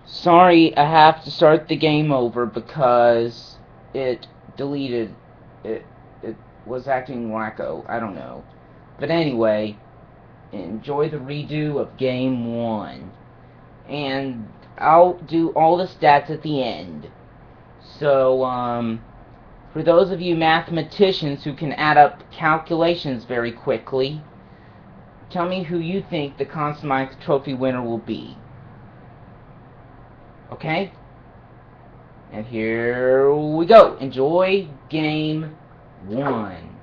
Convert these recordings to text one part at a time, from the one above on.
Sorry, I have to start the game over because it deleted it. It was acting wacko. I don't know. But anyway, enjoy the redo of game 1. And I'll do all the stats at the end. So, for those of you mathematicians who can add up calculations very quickly, tell me who you think the Conn Smythe Trophy winner will be. Okay? And here we go. Enjoy game 1.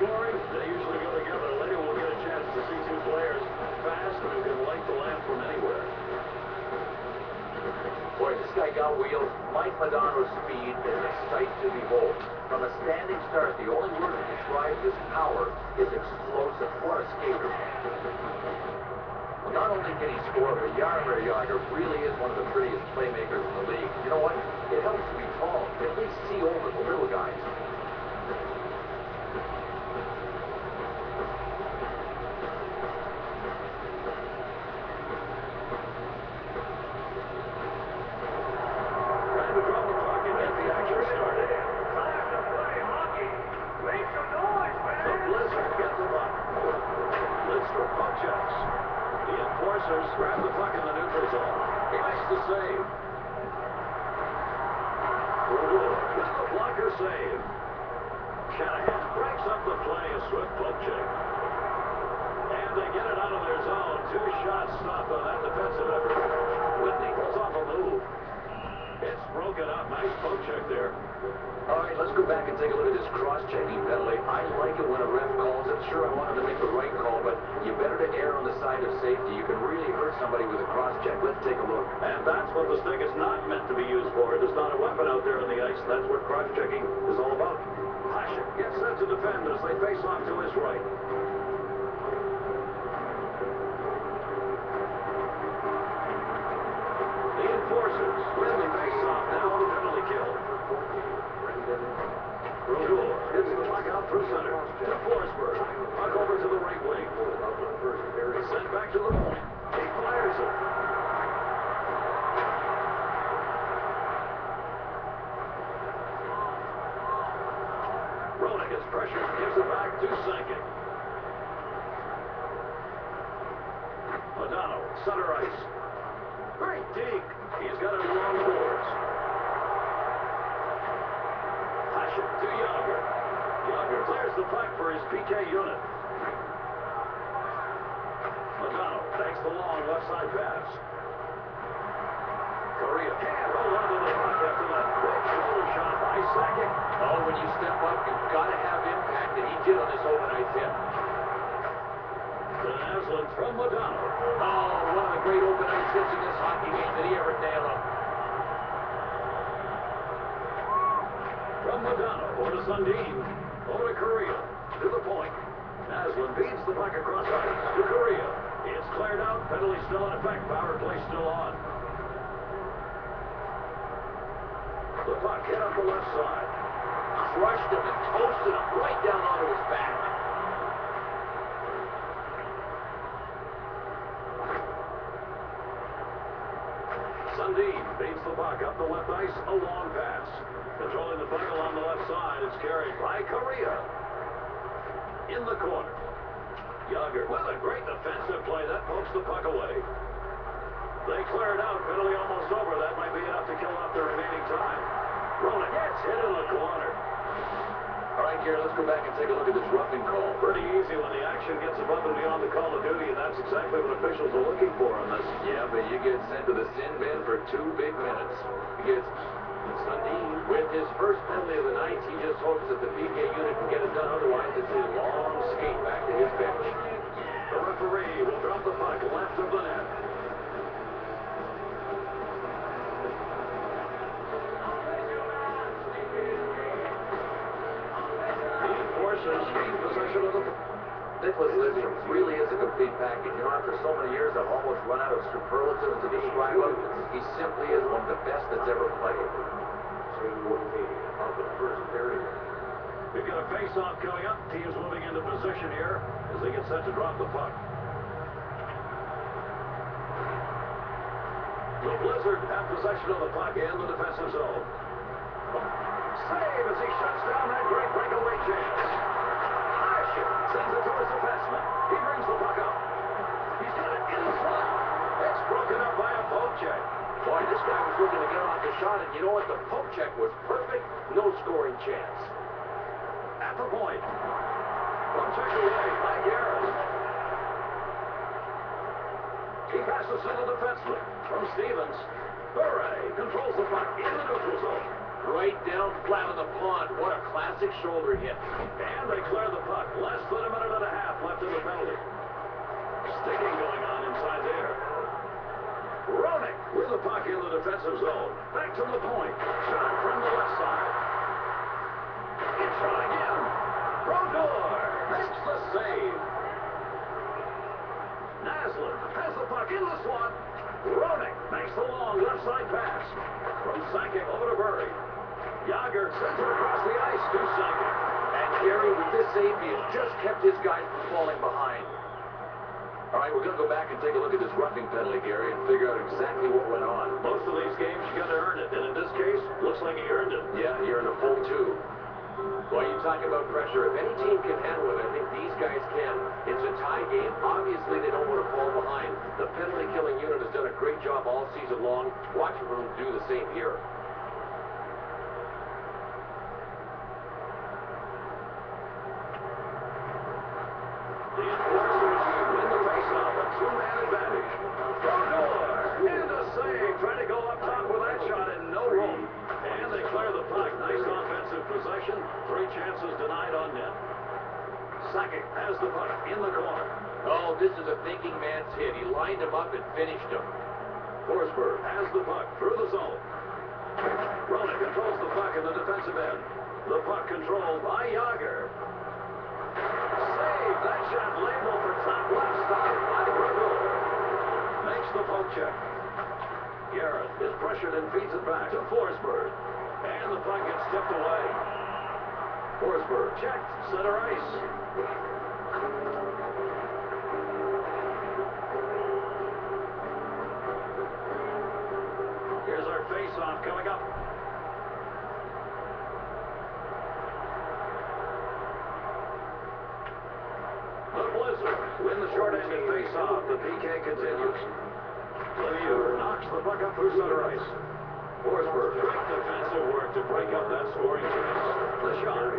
They usually go together. Later we'll get a chance to see two players fast and who can light the lamp from anywhere. Boy, this guy got wheels. Mike Madonna's speed is a sight to behold. From a standing start, the only word to describe his power is explosive. What a skater. Not only can he score, but Jaromir Jagr really is one of the prettiest playmakers in the league. You know what? It helps to be tall. At least see over the little guys. Grab the puck in the neutral zone. He makes the save. With the blocker save. Shanahan breaks up the play. A swift poke check. And they get it out of their zone. Two shots stopped on that defensive effort. Whitney pulls off a move. It's broken up. Nice poke check there. All right, let's go back and take a look at this cross-checking penalty. I like it when a ref calls it. Sure, I wanted to make the right call, but you better to err on the side of safety. You can really hurt somebody with a cross-check. Let's take a look. And that's what the stick is not meant to be used for. It is not a weapon out there on the ice. That's what cross-checking is all about. Hasek gets set to defend as they face off to his right. The enforcers win the face-off now on the penalty kill. Brodeur hits the puck out through center to Forsberg. Puck over to the right wing. Sent back to the point. He fires it. Roenick is pressured, gives it back to Sankin. Madonna, center ice. Great deke. He's got it along the boards. Hasek to Jagr. Jagr clears the puck for his PK unit. Madonna takes the long left side pass. Korea can't hold on to the puck after that quick shoulder shot by Sankin. Oh, when you step up, you've got to have impact, and he did on this overnight hit. To Naslund from Madonna. Oh, one of the great open ice hits in this hockey game. Did he ever nail him? From Madonna over to Sundin. Over to Korea. To the point. Naslund beats the puck across ice to Korea. It's cleared out. Penalty still in effect. Power play still on. The puck hit up the left side. Crushed him and toasted him right down onto his back. Sundin beats the puck up the left ice. A long pass. Controlling the puck along the left side. It's carried by Korea. In the corner. Jagr with a great defensive play. That pokes the puck away. They clear it out. Penalty almost over. That might be enough to kill off the remaining time. Ronan gets hit in the corner. All right, Gary, let's go back and take a look at this roughing call. Pretty easy when the action gets above and beyond the call of duty, and that's exactly what officials are looking for on this. Yeah, but you get sent to the sin bin for 2 big minutes. He gets Sundin with his first penalty of the night. He just hopes that the PK unit can get it done. Otherwise, it's a long skate back to his bench. The referee will drop the puck left of the net. The enforcers gain possession of the puck. Nicholas Lidstrom really is a complete package. You know, after so many years, I've almost run out of superlatives to describe him. He simply is one of the best that's ever played. Of the first period. We've got a face-off coming up. Teams moving into position here as they get set to drop the puck. The Blizzard have possession of the puck in the defensive zone. Save as he shuts down that great breakaway chance. Asher sends it to his defenseman. He brings the puck up. He's got it in the slot. It's broken up by a poke check. Boy, this guy was looking to get off the shot, and you know what? The poke check was perfect. No scoring chance. At the point. One check away by Garrett. He passes to the defenseman from Stevens. Bure controls the puck in the neutral zone. Right down flat on the pond. What a classic shoulder hit. And they clear the puck. Less than a minute and a half left in the penalty. Sticking going on inside there. Roenick with the puck in the defensive zone. Back to the point. Shot from the left side. It's shot again. Brodeur makes the save. Naslund has the puck in the slot. Roenick makes the long left side pass. From Sakic over to Burry. Yager sends it across the ice to Sakic. And Gary, with this save, he has just kept his guys from falling behind. All right, we're going to go back and take a look at this roughing penalty, Gary, and figure out exactly what went on. Most of these games, you got to earn it. And in this case, looks like he earned it. Yeah, you're in a full 2. Well, you talk about pressure. If any team can handle it, I think these guys can. It's a tie game. Obviously, they don't want to fall behind. The penalty-killing unit has done a great job all season long. Watch for them to do the same here. The enforcers win the faceoff, a two-man advantage. Brodeur and a save. Trying to go up top with that shot and no room. And they clear the puck. Nice offensive possession. 3 chances denied on net. Sakic has the puck in the corner. Oh, this is a thinking man's hit. He lined him up and finished him. Forsberg has the puck through the zone. Roenick controls the puck in the defensive end. The puck controlled by Yager. Save! That shot labeled for top left side by Brodeur. Makes the poke check. Garrett is pressured and feeds it back to Forsberg. And the puck gets tipped away. Forsberg checked, center ice. Here's our face-off coming up. The Blizzard win the short-handed face-off. The PK continues. Lemieux knocks the puck up through center ice. Forsberg, great defensive work to break up that scoring chance. The shot.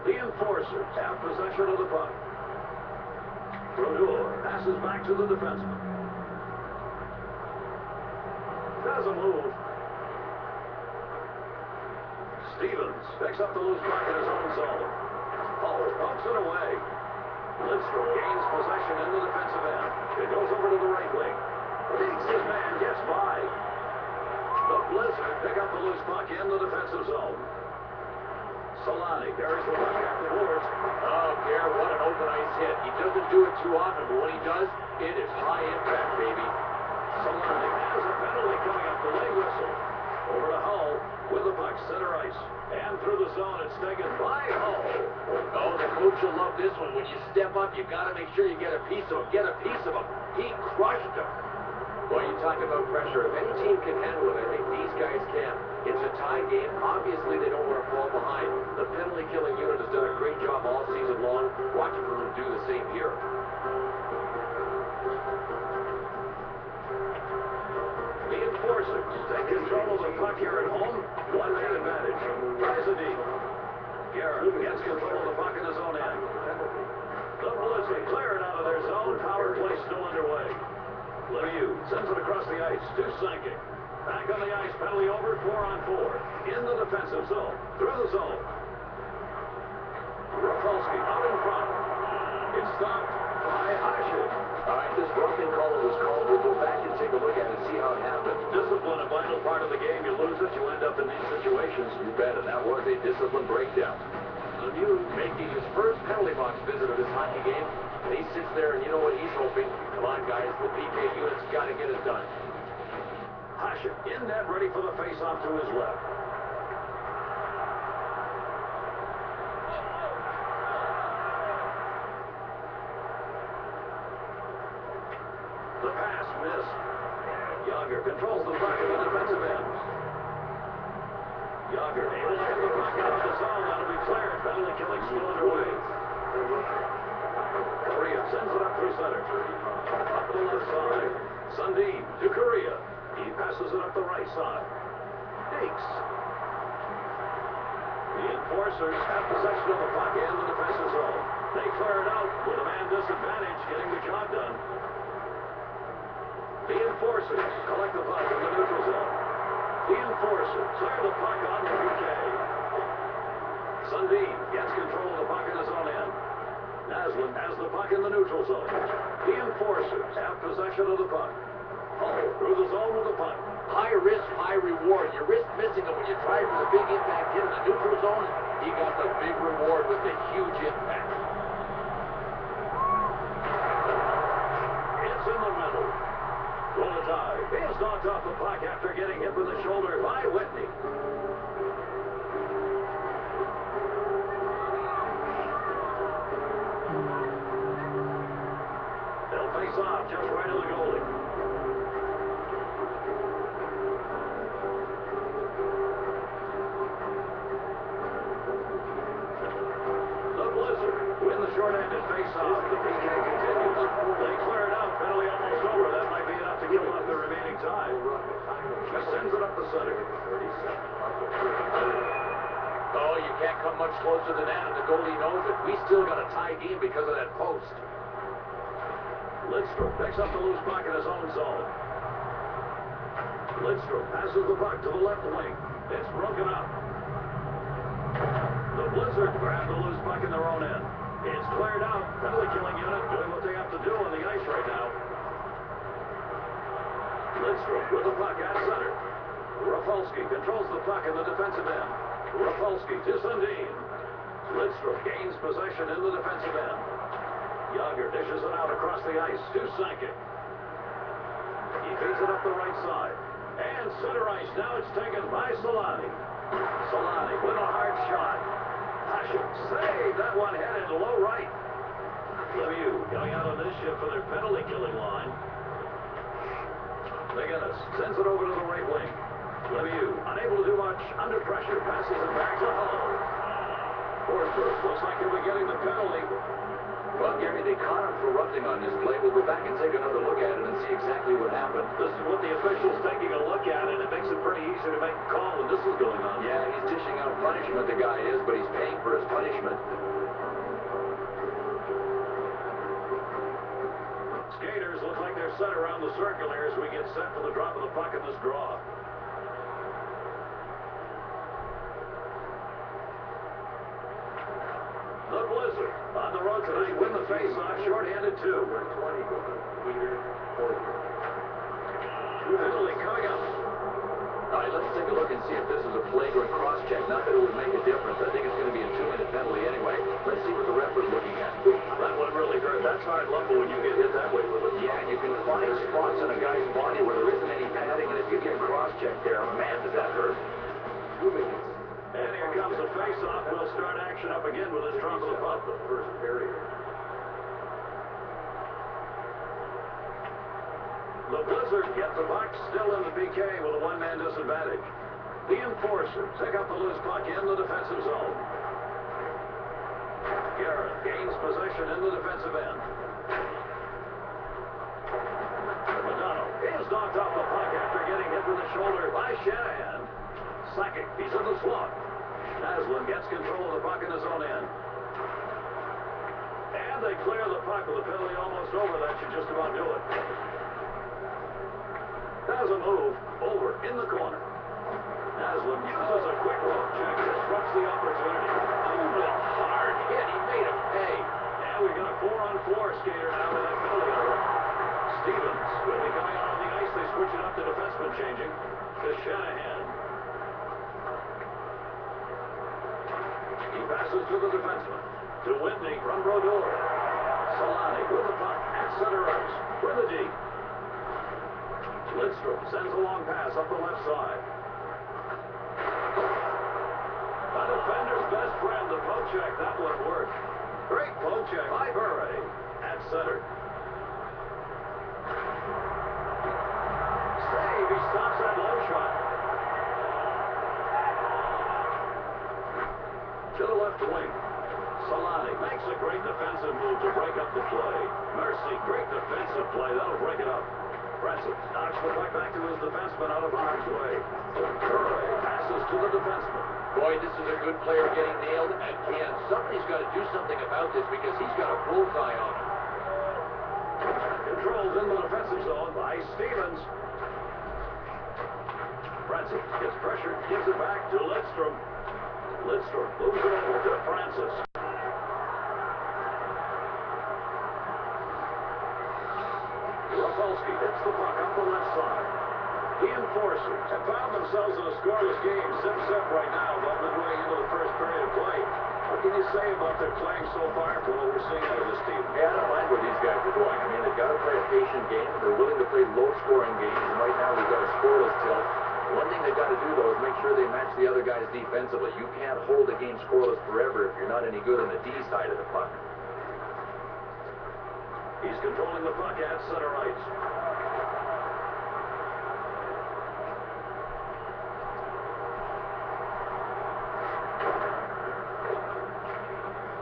The enforcers have possession of the puck. Brodeur passes back to the defenseman. Doesn't move. Stevens picks up the loose puck in his own zone. Oh, pumps it away. Lidstrom gains possession in the defensive end. It goes over to the right wing. Beats his man, gets by. The Blizzard pick up the loose puck in the defensive zone. Solani carries the puck back to boards. Oh, Gary, what an open ice hit. He doesn't do it too often, but when he does, it is high impact, baby. Solani has a penalty coming up. The late whistle. Over to Hull with the puck, center ice. And through the zone, it's taken by Hull. Oh, the coach will love this one. When you step up, you got to make sure you get a piece of him. Get a piece of him. He crushed him. Well, you talk about pressure. If any team can handle it, I think these guys can. It's a tie game. Obviously, they don't want to fall behind. The penalty-killing unit has done a great job all season long. Watch for them to do the same here. if you're at home, one-man advantage. Tries a deep. Garrett gets control of the puck in his own end. The Blizzard clear it out of their zone. Power play still underway. Lemieux sends it across the ice to Sanking. Back on the ice, penalty over, 4-on-4. In the defensive zone, through the zone. Rafalski out in front. It's stopped by Hasek. All right, this roughing call that was called, we'll go back and take a look at it and see how it happened. Discipline, a vital part of the game. You lose it, you end up in these situations. You bet, and that was a discipline breakdown. Lemieux making his first penalty box visit of this hockey game. And he sits there, and you know what he's hoping? Come on, guys, the PK unit's got to get it done. Hasek in net, ready for the face-off to his left. The pass missed. Yager controls the puck in the defensive end. Yager able to get the puck out of the zone. That'll be cleared. Penalty killing still underway. Korea sends it up through center. Up the left side. Sundin to Korea. He passes it up the right side. Hakes. The enforcers have possession of the puck in the defensive zone. They clear it out with a man disadvantage, getting the job done. The enforcers collect the puck in the neutral zone. The enforcers clear the puck on the PK. Sundin gets control of the puck in his own end. Naslin has the puck in the neutral zone. The enforcers have possession of the puck. Hull through the zone with the puck. High risk, high reward. You risk missing him when you try for the big impact hit in the neutral zone. He got the big reward with the huge impact. It's in the middle. Tie. He is knocked off the puck after getting hit with the shoulder by Whitney. They'll face off just right of the goalie. The Blizzard win the short-handed face-off. The PK continues. They clear it out. Penalty almost over. That might be enough to kill off the remaining time. He sends it up the center. Oh, you can't come much closer than that, and the goalie knows it. We still got a tie game because of that post. Lidstrom picks up the loose puck in his own zone. Lidstrom passes the puck to the left wing. It's broken up. The Blizzard grab the loose puck in their own end. It's cleared out. Penalty killing unit doing what they have to do on the ice right now. Lidstrom with the puck at center. Rafalski controls the puck in the defensive end. Rafalski to Sundin. Lidstrom gains possession in the defensive end. Yager dishes it out across the ice to Sanking. He feeds it up the right side. And center ice now it's taken by Solani. Solani with a hard shot. Hasek saved that one headed to low right. Lemieux coming out on this shift for their penalty killing line. McGinnis sends it over to the right wing. Lemieux unable to do much under pressure. Passes it back to Hull. Forsberg looks like he'll be getting the penalty. Well, Gary, they caught him for roughing on this play. We'll go back and take another look at it and see exactly what happened. This is what the official's taking a look at, and it makes it pretty easy to make a call when this is going on. Yeah, he's dishing out punishment, the guy is, but he's paying for his punishment. Skaters look like they're set around the circle here as we get set for the drop of the puck in this draw. The Blizzard on the road tonight win the face-off, short-handed too. Penalty coming up. All right, let's take a look and see if this is a flagrant cross-check. Not that it would make a difference. I think it's going to be a 2-minute penalty anyway. Let's see what the ref was looking at. That one really hurt. That's hard lumber when you get hit that way with it. Yeah, and you can find spots on a guy's body where there isn't any padding, and if you get cross-checked there, man, does that hurt. 2 minutes. And here comes the face-off. We'll start action up again with this drop of the puck. The first period. The Blizzard get the puck still in the PK with a one-man disadvantage. The Enforcers pick up the loose puck in the defensive zone. Garrett gains possession in the defensive end. Madonna is knocked off the puck after getting hit with the shoulder by Shanahan. Second, he's in the slot. Naslund gets control of the puck in his own end. And they clear the puck with a penalty almost over. That should just about do it. Has a move over in the corner. Naslund uses a quick poke check. Disrupts the opportunity. Oh, a hard hit. He made him pay. And we've got a 4-on-4 skater now with that penalty on him. Stevens will be coming out on the ice. They switch it up to defenseman changing to Shanahan. He passes to the defenseman. To Whitney from Brodeur. Solani with the puck at center ice. With the D. Lidstrom sends a long pass up the left side. A defender's best friend, the poke check. That one worked. Great poke check by Bure at center. Save. He stops that low shot. To the left wing. Solani makes a great defensive move to break up the play. Mercy, great defensive play. That'll break it up. Francis knocks the puck back to his defenseman out of harm's way. Curry passes to the defenseman. Boy, this is a good player getting nailed again. Somebody's got to do something about this because he's got a bullseye on him. Controlled in the defensive zone by Stevens. Francis gets pressured, gives it back to Lidstrom. Lidstrom moves it over to Francis. Rafalski hits the puck up the left side. The Enforcers have found themselves in a scoreless game, zip-zip right now, about midway into the first period of play. What can you say about their playing so far for what we're seeing out of this team? Yeah, I don't mind what these guys are doing. I mean, they've got to play a patient game. They're willing to play low-scoring games, and right now we've got a scoreless tilt. One thing they've got to do, though, is make sure they match the other guys defensively. You can't hold a game scoreless forever if you're not any good on the D side of the puck. He's controlling the puck at center ice.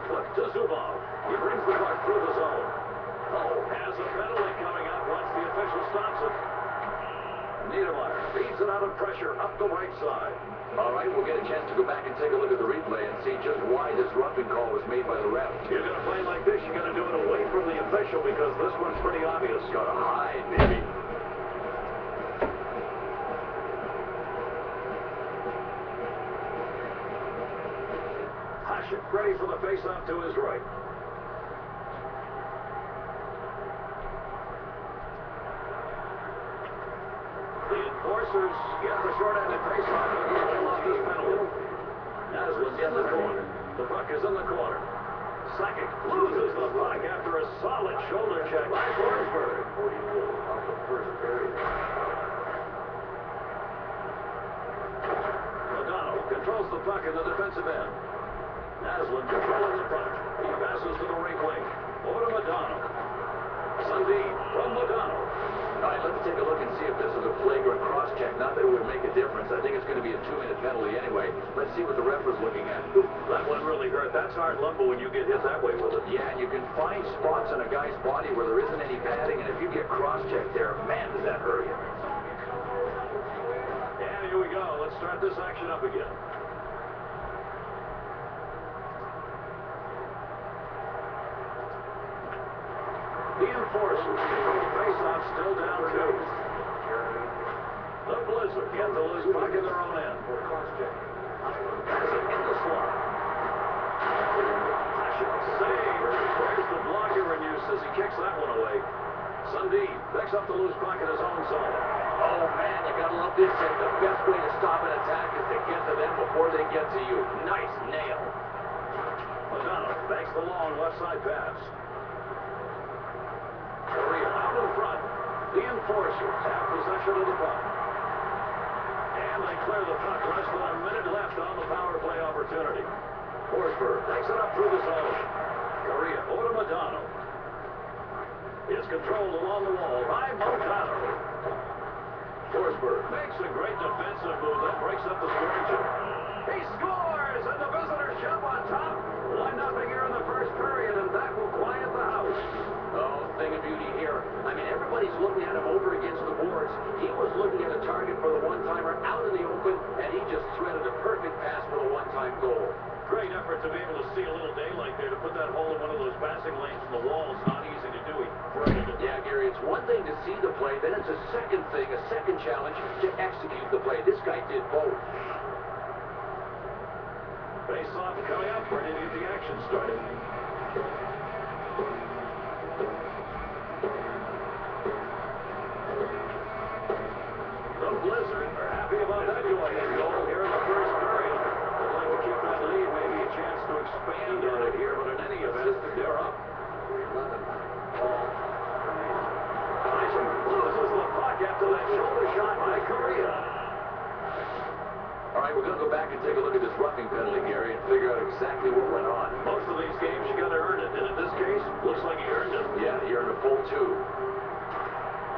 Flip to Zubov. He brings the puck through the zone. Oh, has a penalty coming up once the official stops it. Niedermeyer feeds it out of pressure up the right side. All right, we'll get a chance to go back and take a look at the replay and see just why this roughing call was made by the ref. You're going to play like this, you're going to do it away from the official because this one's pretty obvious. Gotta hide, baby. Hasek ready for the face-off to his right. The Enforcers get the short-handed face-off and they off this penalty. Naslund in the corner. The puck is in the corner. Second loses the puck after a solid shoulder check by Forsberg. Off the first period. Madonna controls the puck in the defensive end. Naslund controlling the puck. He passes to the right wing. Over to Madonna. Sundin from Madonna. All right, let's take a look and see if this is a flagrant cross-check. Not that it would make a difference. I think it's going to be a 2-minute penalty anyway. Let's see what the ref was looking at. That one really hurt. That's hard lumber when you get hit that way with it. Yeah, and you can find spots on a guy's body where there isn't any padding, and if you get cross-checked there, man, does that hurt you. And here we go. Let's start this action up again. The Enforcers control the face-off, still down 2. The Blizzard get the loose puck in their own end. Has it in the slot. Save. There's the blocker in use as he kicks that one away. Sundin picks up the loose puck in his own zone. Oh, man, you gotta love this. The best way to stop an attack is to get to them before they get to you. Nice nail. Madonna makes the long left side pass. Korea out in front. The Enforcers have possession of the puck. And they clear the puck. Less than a minute left on the power play opportunity. Forsberg takes it up through the zone. Korea over to Madonna. Is controlled along the wall by Montano. Forsberg makes a great defensive move that breaks up the scoring zone. He scores, and the visitors jump on top. 1-0 here in the first period, and that will quiet the house. Oh, thing of beauty here. I mean, everybody Everybody's looking at him over against the boards. He was looking at a target for the one-timer out in the open, and he just threaded a perfect pass for the one-time goal. Great effort to be able to see a little daylight there to put that hole in one of those passing lanes in the wall. It's not easy to do. Yeah, Gary, it's one thing to see the play, then it's a second thing, a second challenge to execute the play. This guy did both. Face-off coming up. Ready to get the action started. The Blizzard are happy about that two-ahead goal here in the first period. They'd like to keep that lead, maybe a chance to expand on it here, but in any event, they're up. 11 ball. Tyson loses the puck after that shoulder shot by Korea. All right, we're going to go back and take a look at this roughing penalty, Gary, and figure out exactly what went on. Most of these games, you got to earn it, and in this case, looks like he earned it. Yeah, he earned a full 2.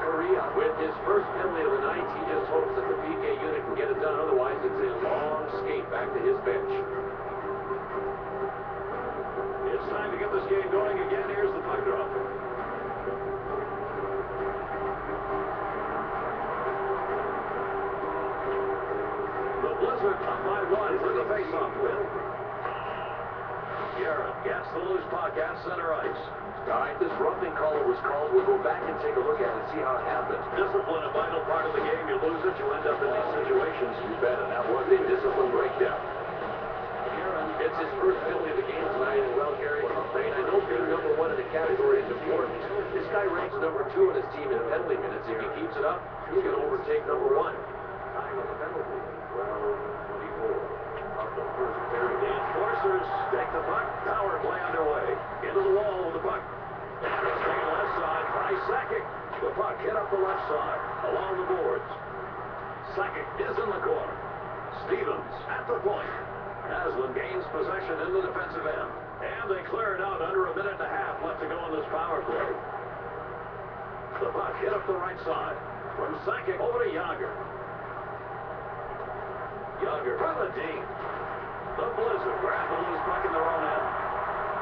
Korea, with his first penalty of the night, he just hopes that the PK unit can get it done. Otherwise, it's a long skate back to his bench. It's time to get this game going again. Here's the puck drop. The Blizzard up by 1 for the face-off win. Garrett gets the loose puck at center ice. All right, this roughing call that was called, we'll go back and take a look at it and see how it happened. Discipline, a vital part of the game. You lose it, you end up in these situations. You bet, and that was a discipline breakdown. It's his first penalty of the game tonight, and well, Gary, I know being number 1 in the category is important. This guy ranks number 2 on his team in penalty minutes. If he keeps it up, he's going to overtake number 1. Time of the penalty, 12:24 of the first period. The enforcers take the puck. Power play underway. Into the wall with the puck. And it's taken left side by Sakic. The puck hit up the left side along the boards. Sakic is in the corner. Stevens at the point. Aslan gains possession in the defensive end. And they clear it out under a minute and a half left to go in this power play. The puck hit up the right side. From Sakic over to Yager. Yager from the deep. The Blizzard grab the loose puck in their own end.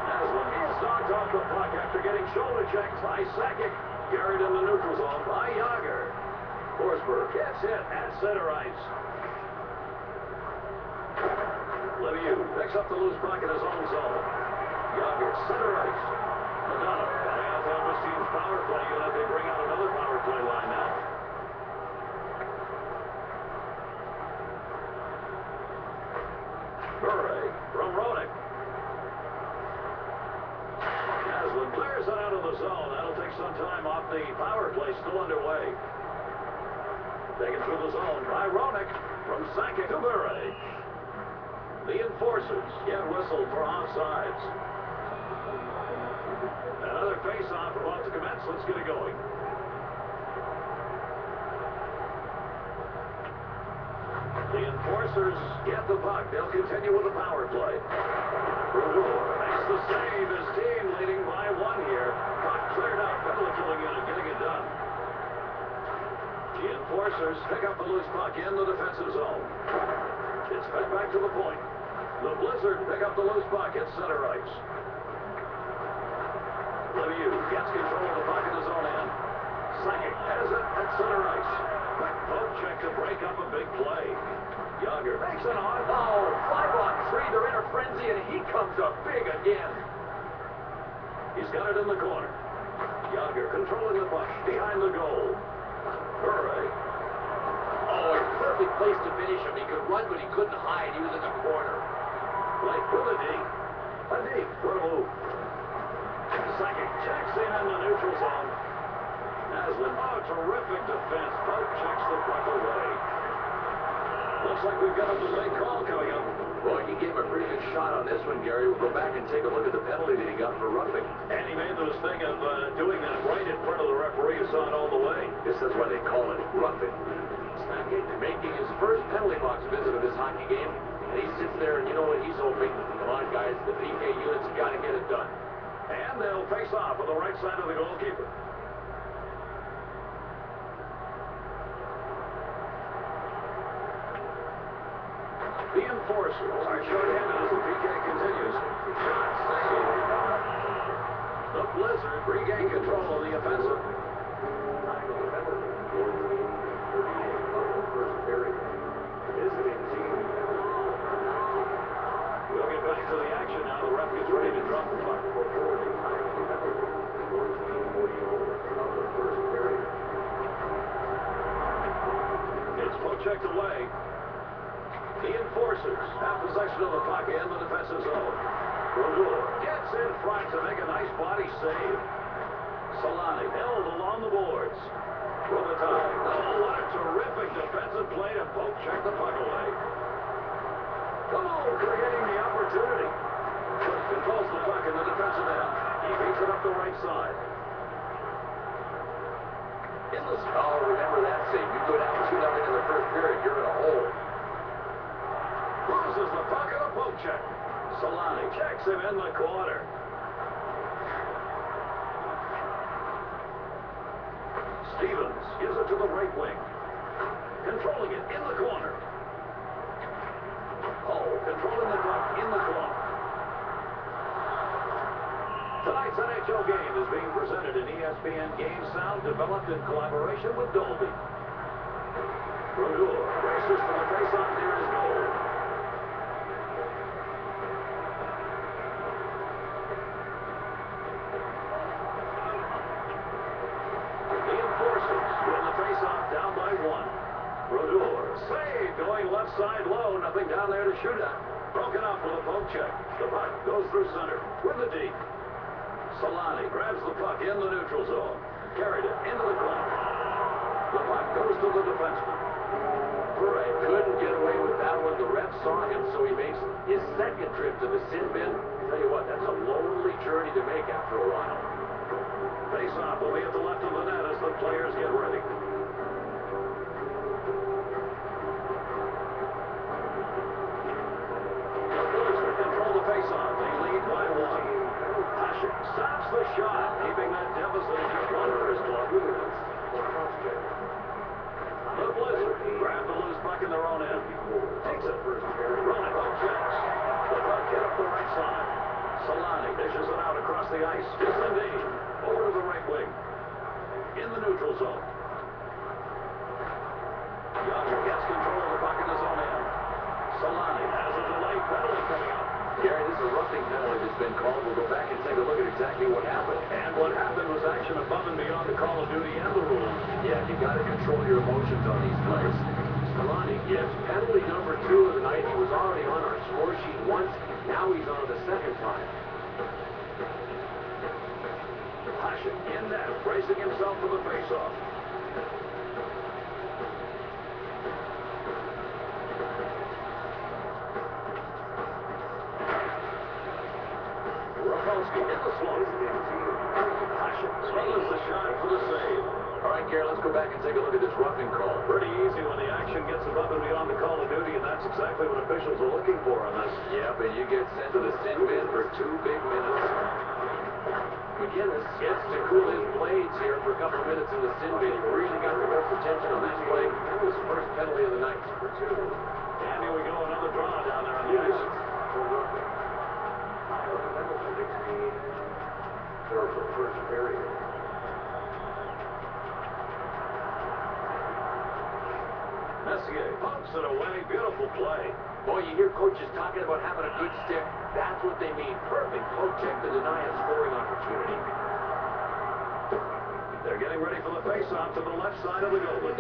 Aslan is knocked off the puck after getting shoulder checked by Sakic. Carried in the neutral zone by Yager. Forsberg gets hit at center ice. Lemieux picks up the loose puck in his own zone. Yager, center ice. Madonna coming out on this team's power play unit. They bring out another power play line now. Murray from Ronick. Aslan clears it out of the zone. That'll take some time off the power play still underway. Taken through the zone by Ronick from Sakic to Murray. The enforcers get whistled for offsides. Another face-off about to commence. Let's get it going. The enforcers get the puck. They'll continue with the power play. Brodeur makes the save. His team leading by 1 here. Puck cleared out. Penalty killing unit getting it done. The enforcers pick up the loose puck in the defensive zone. It's fed back to the point. The Blizzard pick up the loose puck at center ice. Lemieux gets control of the puck in his own end. Sakic has it at center ice. Quick poke check to break up a big play. Yager makes it on. Oh, 5-on-3. They're in a frenzy, and he comes up big again. He's got it in the corner. Yager controlling the puck behind the goal. Murray. Oh, a perfect place to finish him. He could run, but he couldn't hide. He was in the corner. Right with a D. A D for a move. Sakic checks in the neutral zone. Aslan, oh, terrific defense. Poke checks the puck away. Looks like we've got a delay call coming up. Boy, he gave him a pretty good shot on this one, Gary. We'll go back and take a look at the penalty that he got for roughing. And he made the mistake of doing that right in front of the referee who saw it all the way. Guess that's why they call it roughing. Sakic making his first penalty box visit of this hockey game. And he sits there, and you know what he's hoping? Come on, guys, the PK unit's got to get it done. And they'll face off on the right side of the goalkeeper. The enforcers are short-handed as the PK continues. Shot saved. The Blizzard regain control of the offensive. possession of the puck in the defensive zone. Brodeur gets in front to make a nice body save. Solani held along the boards. Robitaille. Oh, what a terrific defensive play to poke check the puck away. Oh, creating the opportunity. Controls the puck in the defensive end. He beats it up the right side. Oh, remember that save. You go down 2-0 in the first period, you're in a hole. Loses the puck in a poke check. Solani checks him in the corner. Stevens gives it to the right wing. Controlling it in the corner. Oh, controlling the puck in the corner. Tonight's NHL game is being presented in ESPN Game Sound, developed in collaboration with Dolby. Brodeur races to the face-off near his goal. The Enforcers win the face-off down by 1. Brodeur save going left side low, nothing down there to shoot at. Broken up with a poke check. The puck goes through center with the D. Solani grabs the puck in the neutral zone. Carried it into the corner. The puck goes to the defenseman. Right, couldn't get away with that one. The ref saw him, so he makes his second trip to the sin bin. Tell you what, that's a lonely journey to make after a while. Face-off will be at the left of the net as the players get ready. The Blues control the face-off. They lead by 1. Stops the shot, keeping that deficit just one for his club. The Blizzard grab the loose puck in their own end. Takes it. Running hook checks. The puck hit up the right side. Solani dishes it out across the ice. Just indeed. Over to the right wing. In the neutral zone. Young gets control of the puck in his own end. Solani has a delayed penalty coming up. Gary, this is a roughing penalty that's been called. We'll go back and take a look at exactly what happened. And what happened was action above and beyond the Call of Duty and the rules. Yeah, you got to control your emotions on these plays. Solani gets penalty number 2 of the night. He was already on our score sheet once. Now he's on the second time. Hasek in net, bracing himself for the face-off. In the slot. Hasek smothers the shot for the save. All right, Gary, let's go back and take a look at this roughing call. Pretty easy when the action gets above and beyond the Call of Duty, and that's exactly what officials are looking for on this. Yeah, but you get sent to the sin bin for 2 big minutes. McGinnis gets to cool his blades here for a couple of minutes in the sin bin. He really got the most attention on this play. His first penalty of the night. And here we go, another draw down there on the ice. First period. Messier pumps it away. Beautiful play. Boy, you hear coaches talking about having a good stick. That's what they mean. Perfect poke check to deny a scoring opportunity. They're getting ready for the face-off to the left side of the goalie.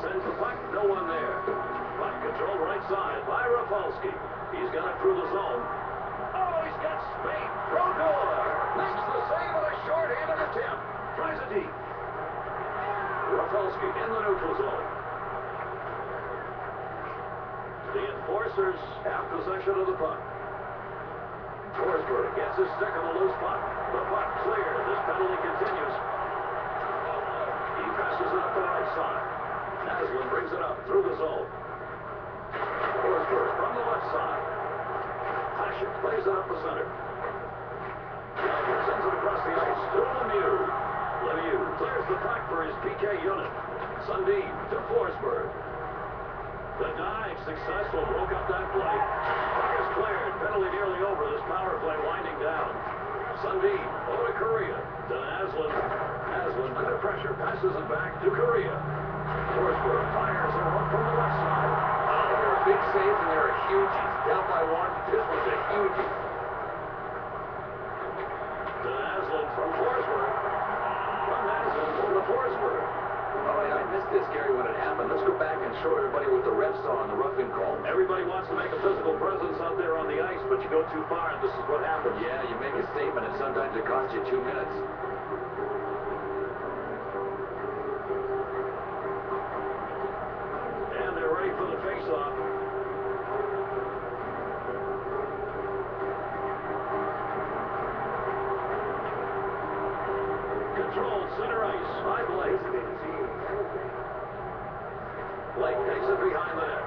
Sends the puck. No one there. Puck controlled right side by Rafalski. He's got it through the zone. Oh, he's got space. Brodeur makes the save on a short-handed attempt. Tries it deep. Rafalski in the neutral zone. The Enforcers have possession of the puck. Forsberg gets his stick on the loose puck. The puck cleared. This penalty continues. He passes it up the right side. Naslund brings it up through the zone. Forsberg from the left side. Hasek plays it up the center. Young sends it across the ice to Lemieux. Lemieux clears the puck for his PK unit. Sundin to Forsberg. The dive successful, broke up that play. Puck is cleared. Penalty nearly over. This power play winding down. Sundin over to Correa. To Naslund. Naslund under pressure. Passes it back to Correa. Forsberg fires it up from the left side. There are big saves and there are hugies. Down by 1. This was a hugie. To Naslund from Forsberg. From Naslund over to Forsberg. All right, I missed this, Gary, when it happened. Let's go back and show everybody what the refs saw on the roughing call. Everybody wants to make a physical presence out there on the ice, but you go too far, and this is what happens. Yeah, you make a statement, and sometimes it costs you 2 minutes. And they're ready for the face-off. Controlled center ice by Blake. Blake takes it behind the net.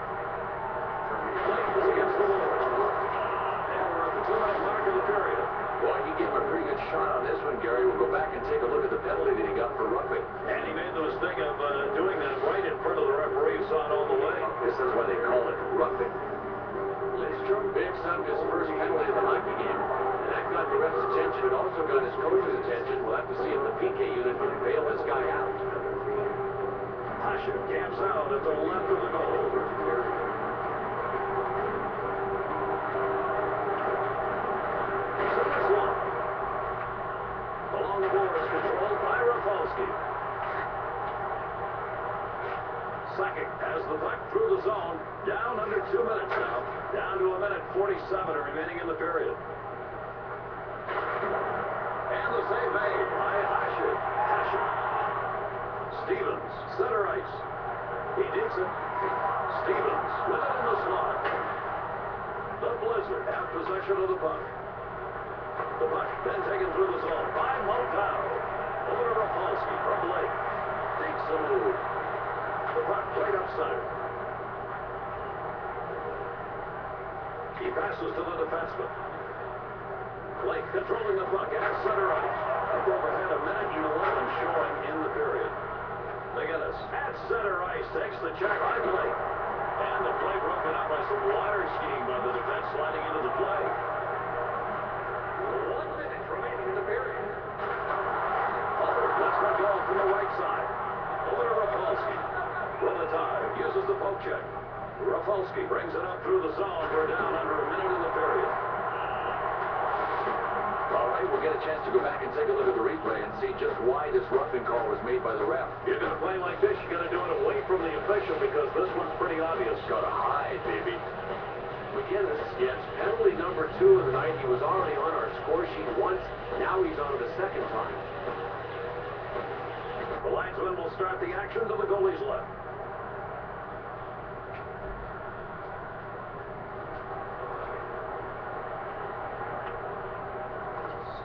Blake is against the wall. And we're at the 2-minute mark of the period. Boy, he gave him a pretty good shot on this one, Gary. We'll go back and take a look at the penalty that he got for roughing. And he made the mistake of doing that right in front of the referee, saw it all the way. This is why they call it roughing. Lidstrom picks up his first penalty of the hockey game. And that got the ref's attention. It also got his coach's attention. We'll have to see if the PK unit can bail this guy out. Hashem camps out at the left of the goal. Along the boards, controlled by Rafalski. Second has the puck through the zone. Down under 2 minutes now. Down to 1:47 remaining in the period. And the save made by Hashem. Stevens, center ice. He digs it. Stevens with it in the slot. The Blizzard have possession of the puck. The puck then taken through the zone by Motow. Over to Rafalski from Blake. Takes the move. The puck played up center. He passes to the defenseman. Blake controlling the puck at center ice. Up overhead, 1:11 showing in the period. McGinnis at center ice takes the check by Blake. And the play broken up by some water skiing by the defense sliding into the play. 1 minute remaining in the period. Let's go goal from the right side. Over to Rafalski. Robitaille uses the poke check. Rafalski brings it up through the zone. We're down under a minute in the period. All right, we'll get a chance to go back and take a look at the replay and see just why this roughing call was made by the ref. You're going to play like this, you're going to do it away from the official because this one's pretty obvious. Gotta hide, baby. McGinnis gets penalty number 2 of the night. He was already on our score sheet once. Now he's on it a second time. The linesman will start the action to the goalie's left.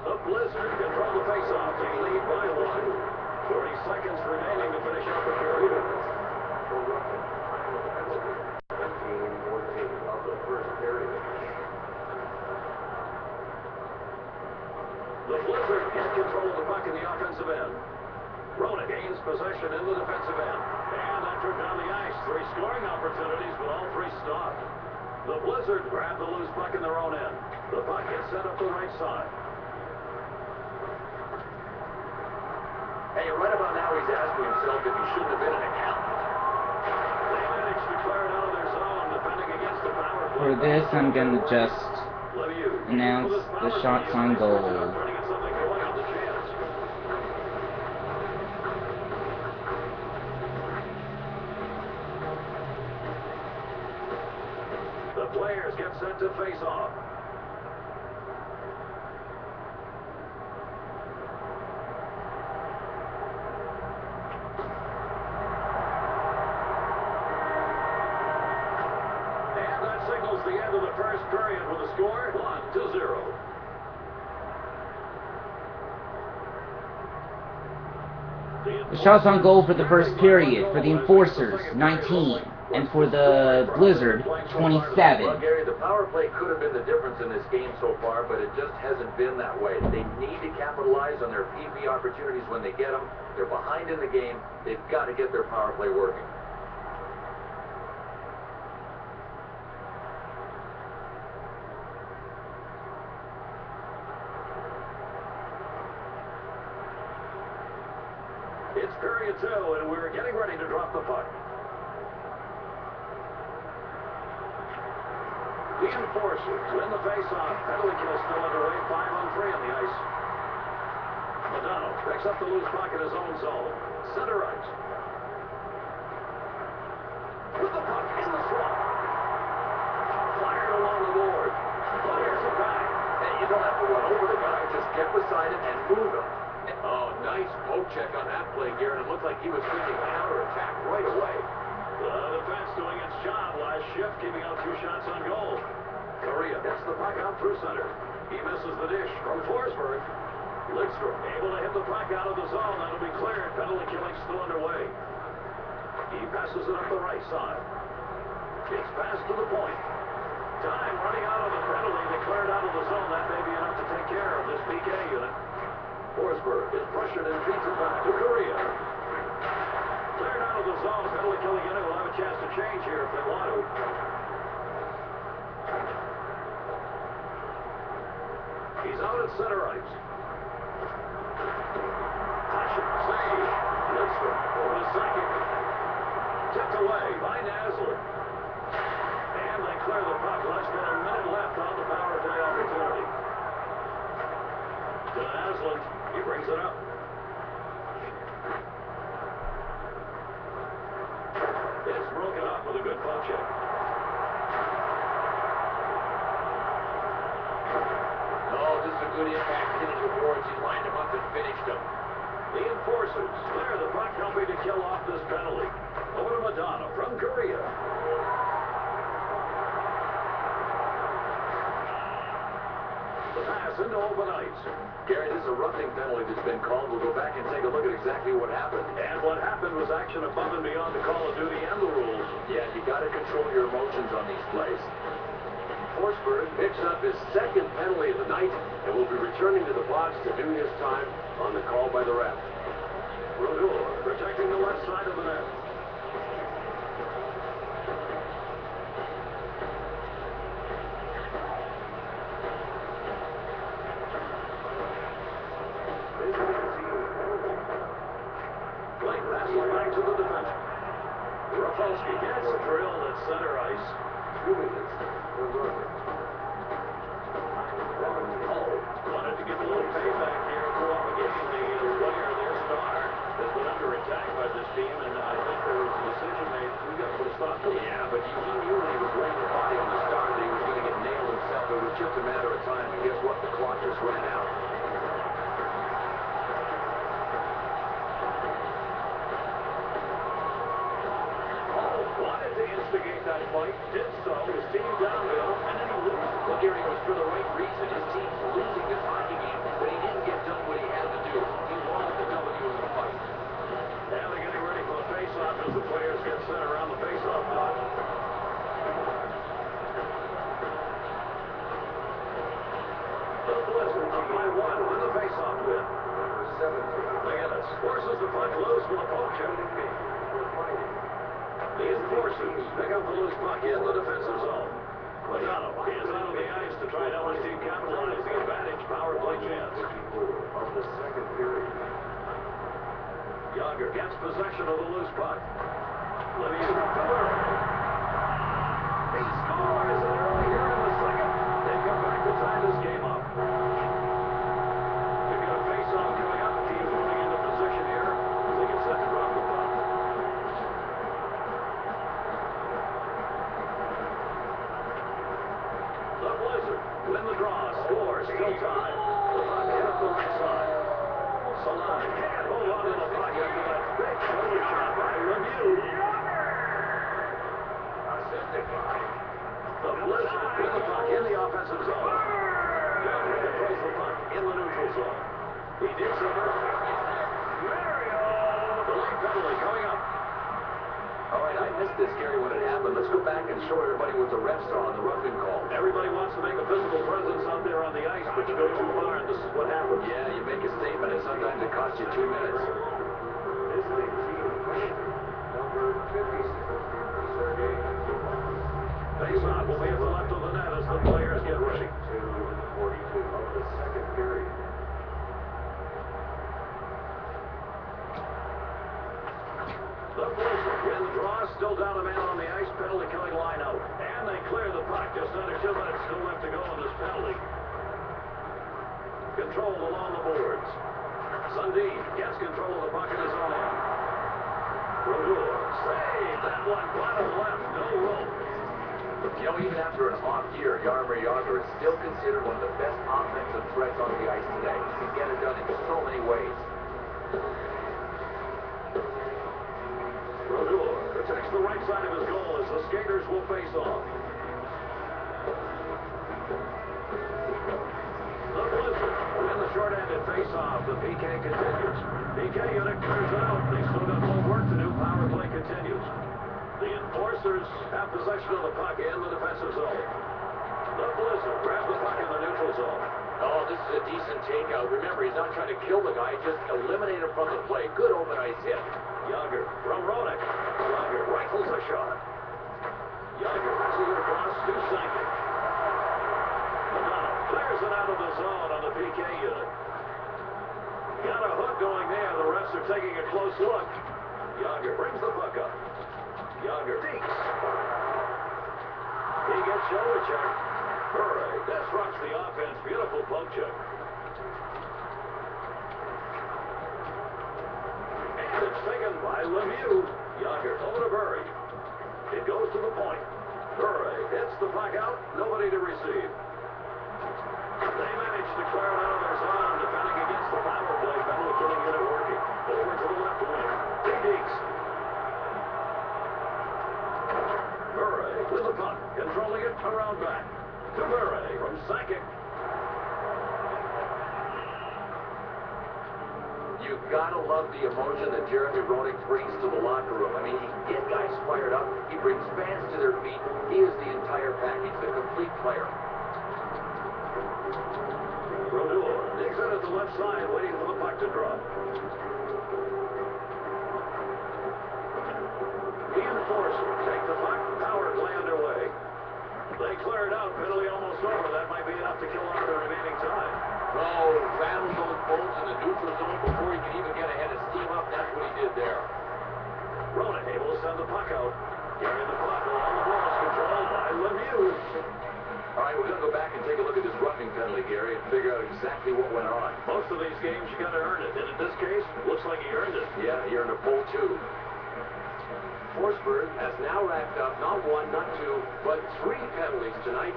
The Blizzard control the face-off. They lead by 1. 30 seconds remaining to finish up the period. 17-14 of the first period. The Blizzard in control of the puck in the offensive end. Rona gains possession in the defensive end. And that trip down the ice. 3 scoring opportunities, but all 3 stopped. The Blizzard grab the loose puck in their own end. The puck gets set up the right side. Hey, right about now he's asking himself if he shouldn't have been an accountant. They managed to clear it out of their zone, defending against the power play. For this, I'm going to just Lemieux. announce the shots on goal. Turning it something going on the chance. The players get set to face off. And that signals the end of the first period with a score 1-0. The shots on goal for the first period for the Enforcers, 19, and for the Blizzard, 27. Well, Gary, the power play could have been the difference in this game so far, but it just hasn't been that way. They need to capitalize on their PV opportunities when they get them. They're behind in the game. They've got to get their power play working. It's period 2, and we're getting ready to drop the puck. The Enforcers win the face-off. Penalty kill still underway. 5-on-3 on the ice. Madonna picks up the loose puck in his own zone. Center ice. with the puck in the slot. Fired along the board. Fires it back. Hey, you don't have to run over the guy. Just get beside him and move him. Oh, nice poke check on that play, Garrett. It looked like he was thinking counterattack right away. The defense doing its job last shift, keeping out 2 shots on goal. Korea gets the puck out through center. He misses the dish from Forsberg. Lidstrom able to hit the puck out of the zone. That'll be cleared. Penalty killing still underway. He passes it up the right side. It's passed to the point. Time running out of the penalty. They cleared out of the zone. That may be enough to take care of this PK unit. Forsberg is pressured and feeds it back to Korea. Cleared out of the zone. Penalty killing unit will have a chance to change here if they want to. He's out at center ice. Passion, save. Lidstrom over the second. Tipped away by Naslund. And they clear the puck. Less than a minute left on the power play opportunity. To Naslund. He brings it up. It's broken up with a good poke check. Oh, this is a good impact hit at the boards. He lined him up and finished him. The enforcers clear the puck, helping to kill off this penalty. Over to Madonna from Korea. The pass into open ice. Gary, this is a roughing penalty that's been called. We'll go back and take a look at exactly what happened. And what happened was action above and beyond the call of duty and the rules. Yeah, you got to control your emotions on these plays. Forsberg picks up his second penalty of the night and will be returning to the box to do his time on the call by the ref. Brodeur protecting the left side of the net. Late pass back to the defense. Rafalski gets drilled at center ice. 2 minutes for Rutherford. Wanted to give a little payback here for obligating the player, their star, has been under attack by this team, and I think there was a decision made. We got to put a stop to it. Yeah, but he knew when he was laying the body on the star that he was going to get nailed himself. It was just a matter of time, and guess what? The clock just ran out. Wanted to instigate that fight, did so, his team downhill, and then he loses. Well, Gary, it was for the right reason. His team's losing this hockey game, but he didn't get done what he had to do. He wanted the W in the fight. Now they're getting ready for the face-off as the players get set around the face-off dot. The Blizzard up by 1 with the face-off win. Number 17. McGinnis forces the puck loose with a poke check. The enforcers pick up the loose puck in the defensive zone. Madonna is out of the ice to try and help his team capitalize the advantage power play chance. Of the second period. Yager gets possession of the loose puck. Lemieux to Murray. He scores early here in the second. They come back to tie this game up. We've got a face-off coming up. Teams moving into position here as they get set to drop the puck. The Blizzard win the draw. Score still tied. The puck hit up the right side. Salon can't hold on to the puck after that big shoulder shot by Lemieux. The Blizzard win the puck in the offensive zone. Yager controls the puck in the neutral zone. He digs it over. The late penalty coming up. All right, I missed this, Gary, when it happened. Let's go back and show everybody what the refs saw on the roughing call. Everybody wants to make a physical presence out there on the ice, but you go too far, and this is what happens. Yeah, you make a statement, and sometimes it costs you 2 minutes. This league team, number 56, Sergei. Face-off will be at the left of the net as the players get ready. 2:42 of the second period. The Blizzard win the draw, still down a man on the ice, penalty killing line out. And they clear the puck, just under 2 minutes still left to go in this penalty. Control along the boards. Sundin gets control of the puck in his own end. Brodeur, save that one, bottom left, no rope. You know, even after an off year, Jaromir Jagr is still considered one of the best offensive threats on the ice today. He can get it done in so many ways. Brodeur protects the right side of his goal as the skaters will face off. The Blizzard win the short-handed face-off. The PK continues. PK unit clears it out. They still got more work to do. Power play continues. The Enforcers have possession of the puck in the defensive zone. The Blizzard grab the puck in the neutral zone. Oh, this is a decent takeout. Remember, he's not trying to kill the guy, just eliminate him from the play. Good open ice hit. Jagr from Roenick. Jagr rifles a shot. Jagr passes it across to Sankey. Madonna clears it out of the zone on the PK unit. Got a hook going there. The refs are taking a close look. Jagr brings the puck up. Jagr deeks. He gets shoulder checked. Hurray disrupts the offense. Beautiful poke check. And it's taken by Lemieux. Jagr over to Burry. It goes to the point. Hurray hits the puck out. Nobody to receive. They managed to clear it out of their zone, defending against the power play. Penalty killing unit working. Over to the left wing. Deeks. Murray with the puck, controlling it around back. To Murray from Sakic. You gotta love the emotion that Jeremy Roenick brings to the locker room. I mean, he can get guys fired up. He brings fans to their feet. He is the entire package, the complete player. Brodeur digs it at the left side, waiting for the puck to drop. The Enforcers take the puck. Power play underway. They clear it out. Penalty almost over. That might be enough to kill off the remaining time. Oh, battle those bolts in the neutral zone before he can even get ahead of steam up. That's what he did there. Roenick able to send the puck out. Carrying the puck along the boards, controlled by Lemieux. All right, we're going to go back and take a look at this roughing penalty, Gary, and figure out exactly what went on. Most of these games, you got to earn it. And in this case, looks like he earned it. Yeah, he earned a full 2. Forsberg has now racked up not 1, not 2, but 3 penalties tonight.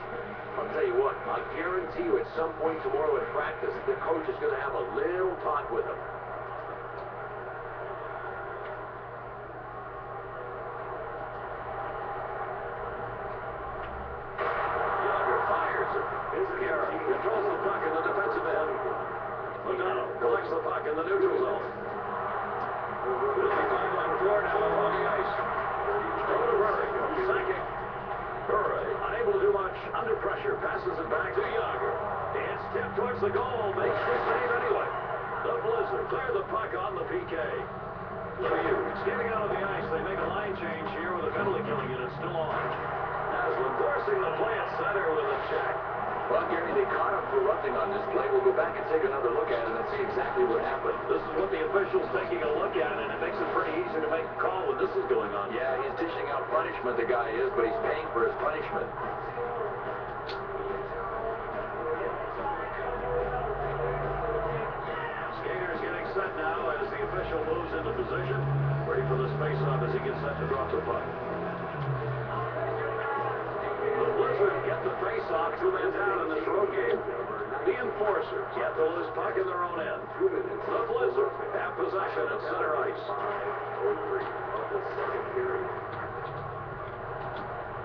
I'll tell you what, I guarantee you at some point tomorrow in practice, the coach is going to have a little talk with him. Jagr fires it. Guerra controls the puck in the defensive end. Madonna collects the puck in the neutral zone. 55-on-4 now on the ice. Over to Murray from Sakic. Murray unable to do much under pressure. Passes it back to Jagr. It's tipped towards the goal. Makes the save anyway. The Blizzard clear the puck on the PK. Lemieux skating out of the ice. They make a line change here with the penalty killing unit still on. Aslan forcing the play at center with a check. Well, Gary, they caught him for roughing on this play. We'll go back and take another look at it and see exactly what happened. This is what the official's taking a look at, and it makes it pretty easy to make a call when this is going on. Yeah, he's dishing out punishment, the guy is, but he's paying for his punishment. Skaters getting set now as the official moves into position, ready for this face-off as he gets set to drop the puck. The Blizzard get the face-off, 2 men down in this road game. The Enforcers get the loose puck in their own end. The Blizzard have possession at center ice.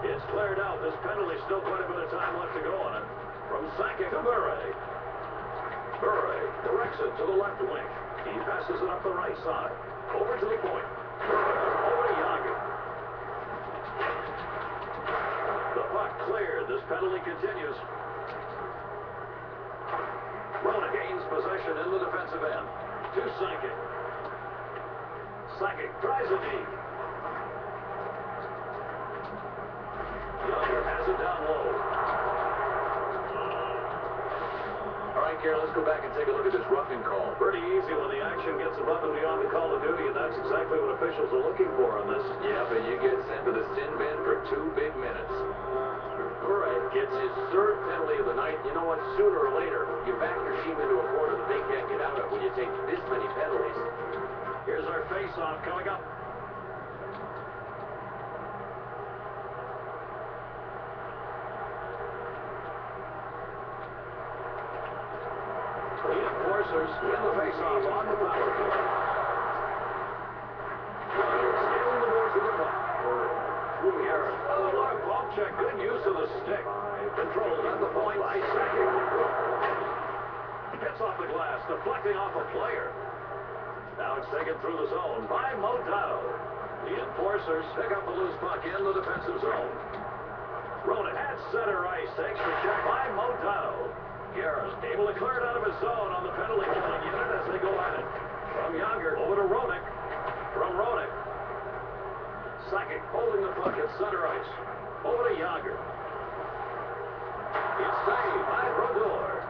It's cleared out. This penalty still quite a bit of time left to go on it. From Sakic to Murray. Murray directs it to the left wing. He passes it up the right side. Over to the point. Over to Jagr. The puck cleared. This penalty continues. Roenick gains possession in the defensive end. To Sakic. Sakic tries a deep. Jagr has it down low. All right, Gary, let's go back and take a look at this roughing call. Pretty easy when the action gets above and beyond the call of duty, and that's exactly what officials are looking for on this. Yeah, but you get sent to the sin bin for 2 big minutes. Murray gets his 3rd penalty of the night. You know what? Sooner or later, you back your team into a corner that they can't get out of when you take this many penalties. Here's our face-off coming up. Enforcers win the faceoff on the power play. Stealing the boards of the puck. Garrett. Oh, what a bump check. Good use of the stick. Controlled at the point by Second. Hits off the glass, deflecting off a player. Now it's taken through the zone by Modano. The Enforcers pick up the loose puck in the defensive zone. Ronan at center ice takes the check by Modano. Garrett able to clear it out of his zone on the penalty killing unit as they go at it. From Younger over to Roenick. From Roenick. Second holding the puck at center ice. Over to Younger. It's saved by Brodeur.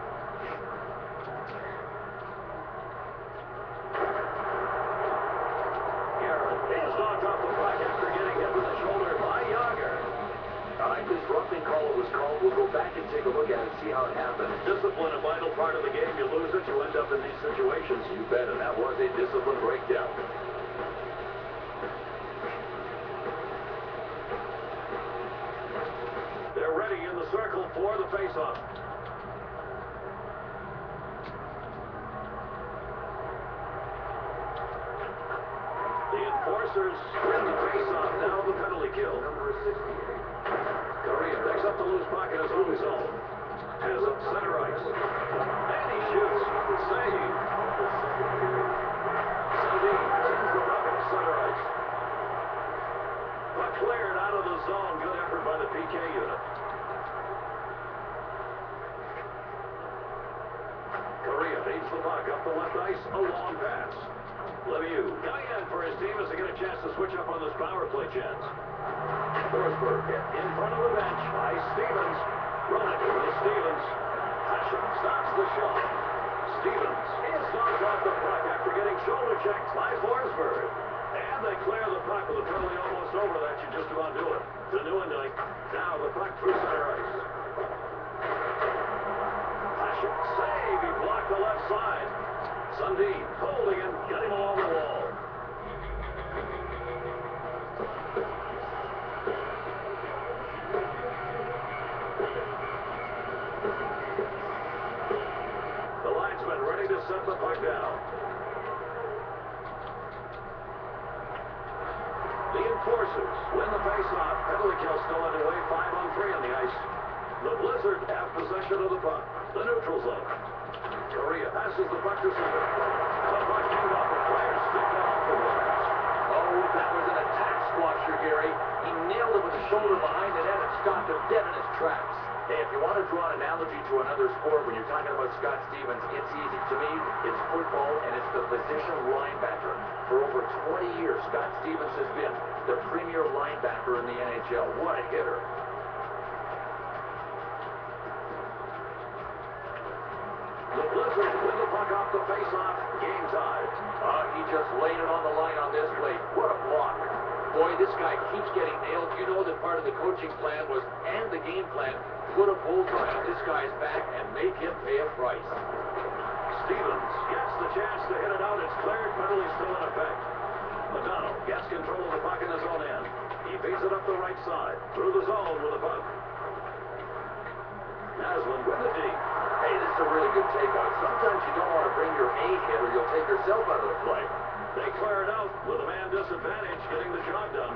Garrett is knocked off the puck after getting hit with the shoulder by Younger. All right, this roughing call was called. We'll go back and take a look at it, see how it happened. Discipline, a vital part of the game. You lose it, you end up in these situations. You bet, and that was a discipline breakdown. They're ready in the circle for the faceoff. The Enforcers win the faceoff. Now the penalty kill. Number 68. Correa picks up the loose puck in his own zone. Has up center ice. And he shoots. Save. Sundin sends the puck up center ice. Puck cleared out of the zone. Good effort by the PK unit. Correa feeds the puck up the left ice. A long pass. Lemieux coming in for his team as they get a chance to switch up on this power play chance. Forsberg hit in front of the bench by Stevens. Running over to Stevens. Hashem stops the shot. Stevens is knocked off the puck after getting shoulder checked by Forsberg. And they clear the puck with a penalty almost over. That should just about do it. To Nieuwendyk. Now the puck through center ice. Hashem save. He blocked the left side. Sundin holding him, get him along the wall. The linesman ready to set the puck down. The Enforcers win the faceoff. Penalty kill still underway. 5-on-3 on the ice. The Blizzard have possession of the puck. The neutral zone. Correa passes the puck to center. The puck came off the player's stick off the glass. Oh, that was an attack squasher, Gary. He nailed it with the shoulder behind the net and stopped him dead in his tracks. Hey, if you want to draw an analogy to another sport when you're talking about Scott Stevens, it's easy. To me, it's football, and it's the position linebacker. For over 20 years, Scott Stevens has been the premier linebacker in the NHL. What a hitter. The Blizzard with the puck off the face-off. Game tied. He just laid it on the line on this play. What a block. Boy, this guy keeps getting nailed. You know that part of the coaching plan was, and the game plan, put a bullseye on this guy's back and make him pay a price. Stevens gets the chance to hit it out. It's cleared. Penalty still in effect. Modano gets control of the puck in his own end. He feeds it up the right side. Through the zone with the puck. Naslund with the D. Hey, this is a really good takeout. Sometimes you don't want to bring your A hit or you'll take yourself out of the play. They clear it out with a man disadvantage, getting the job done.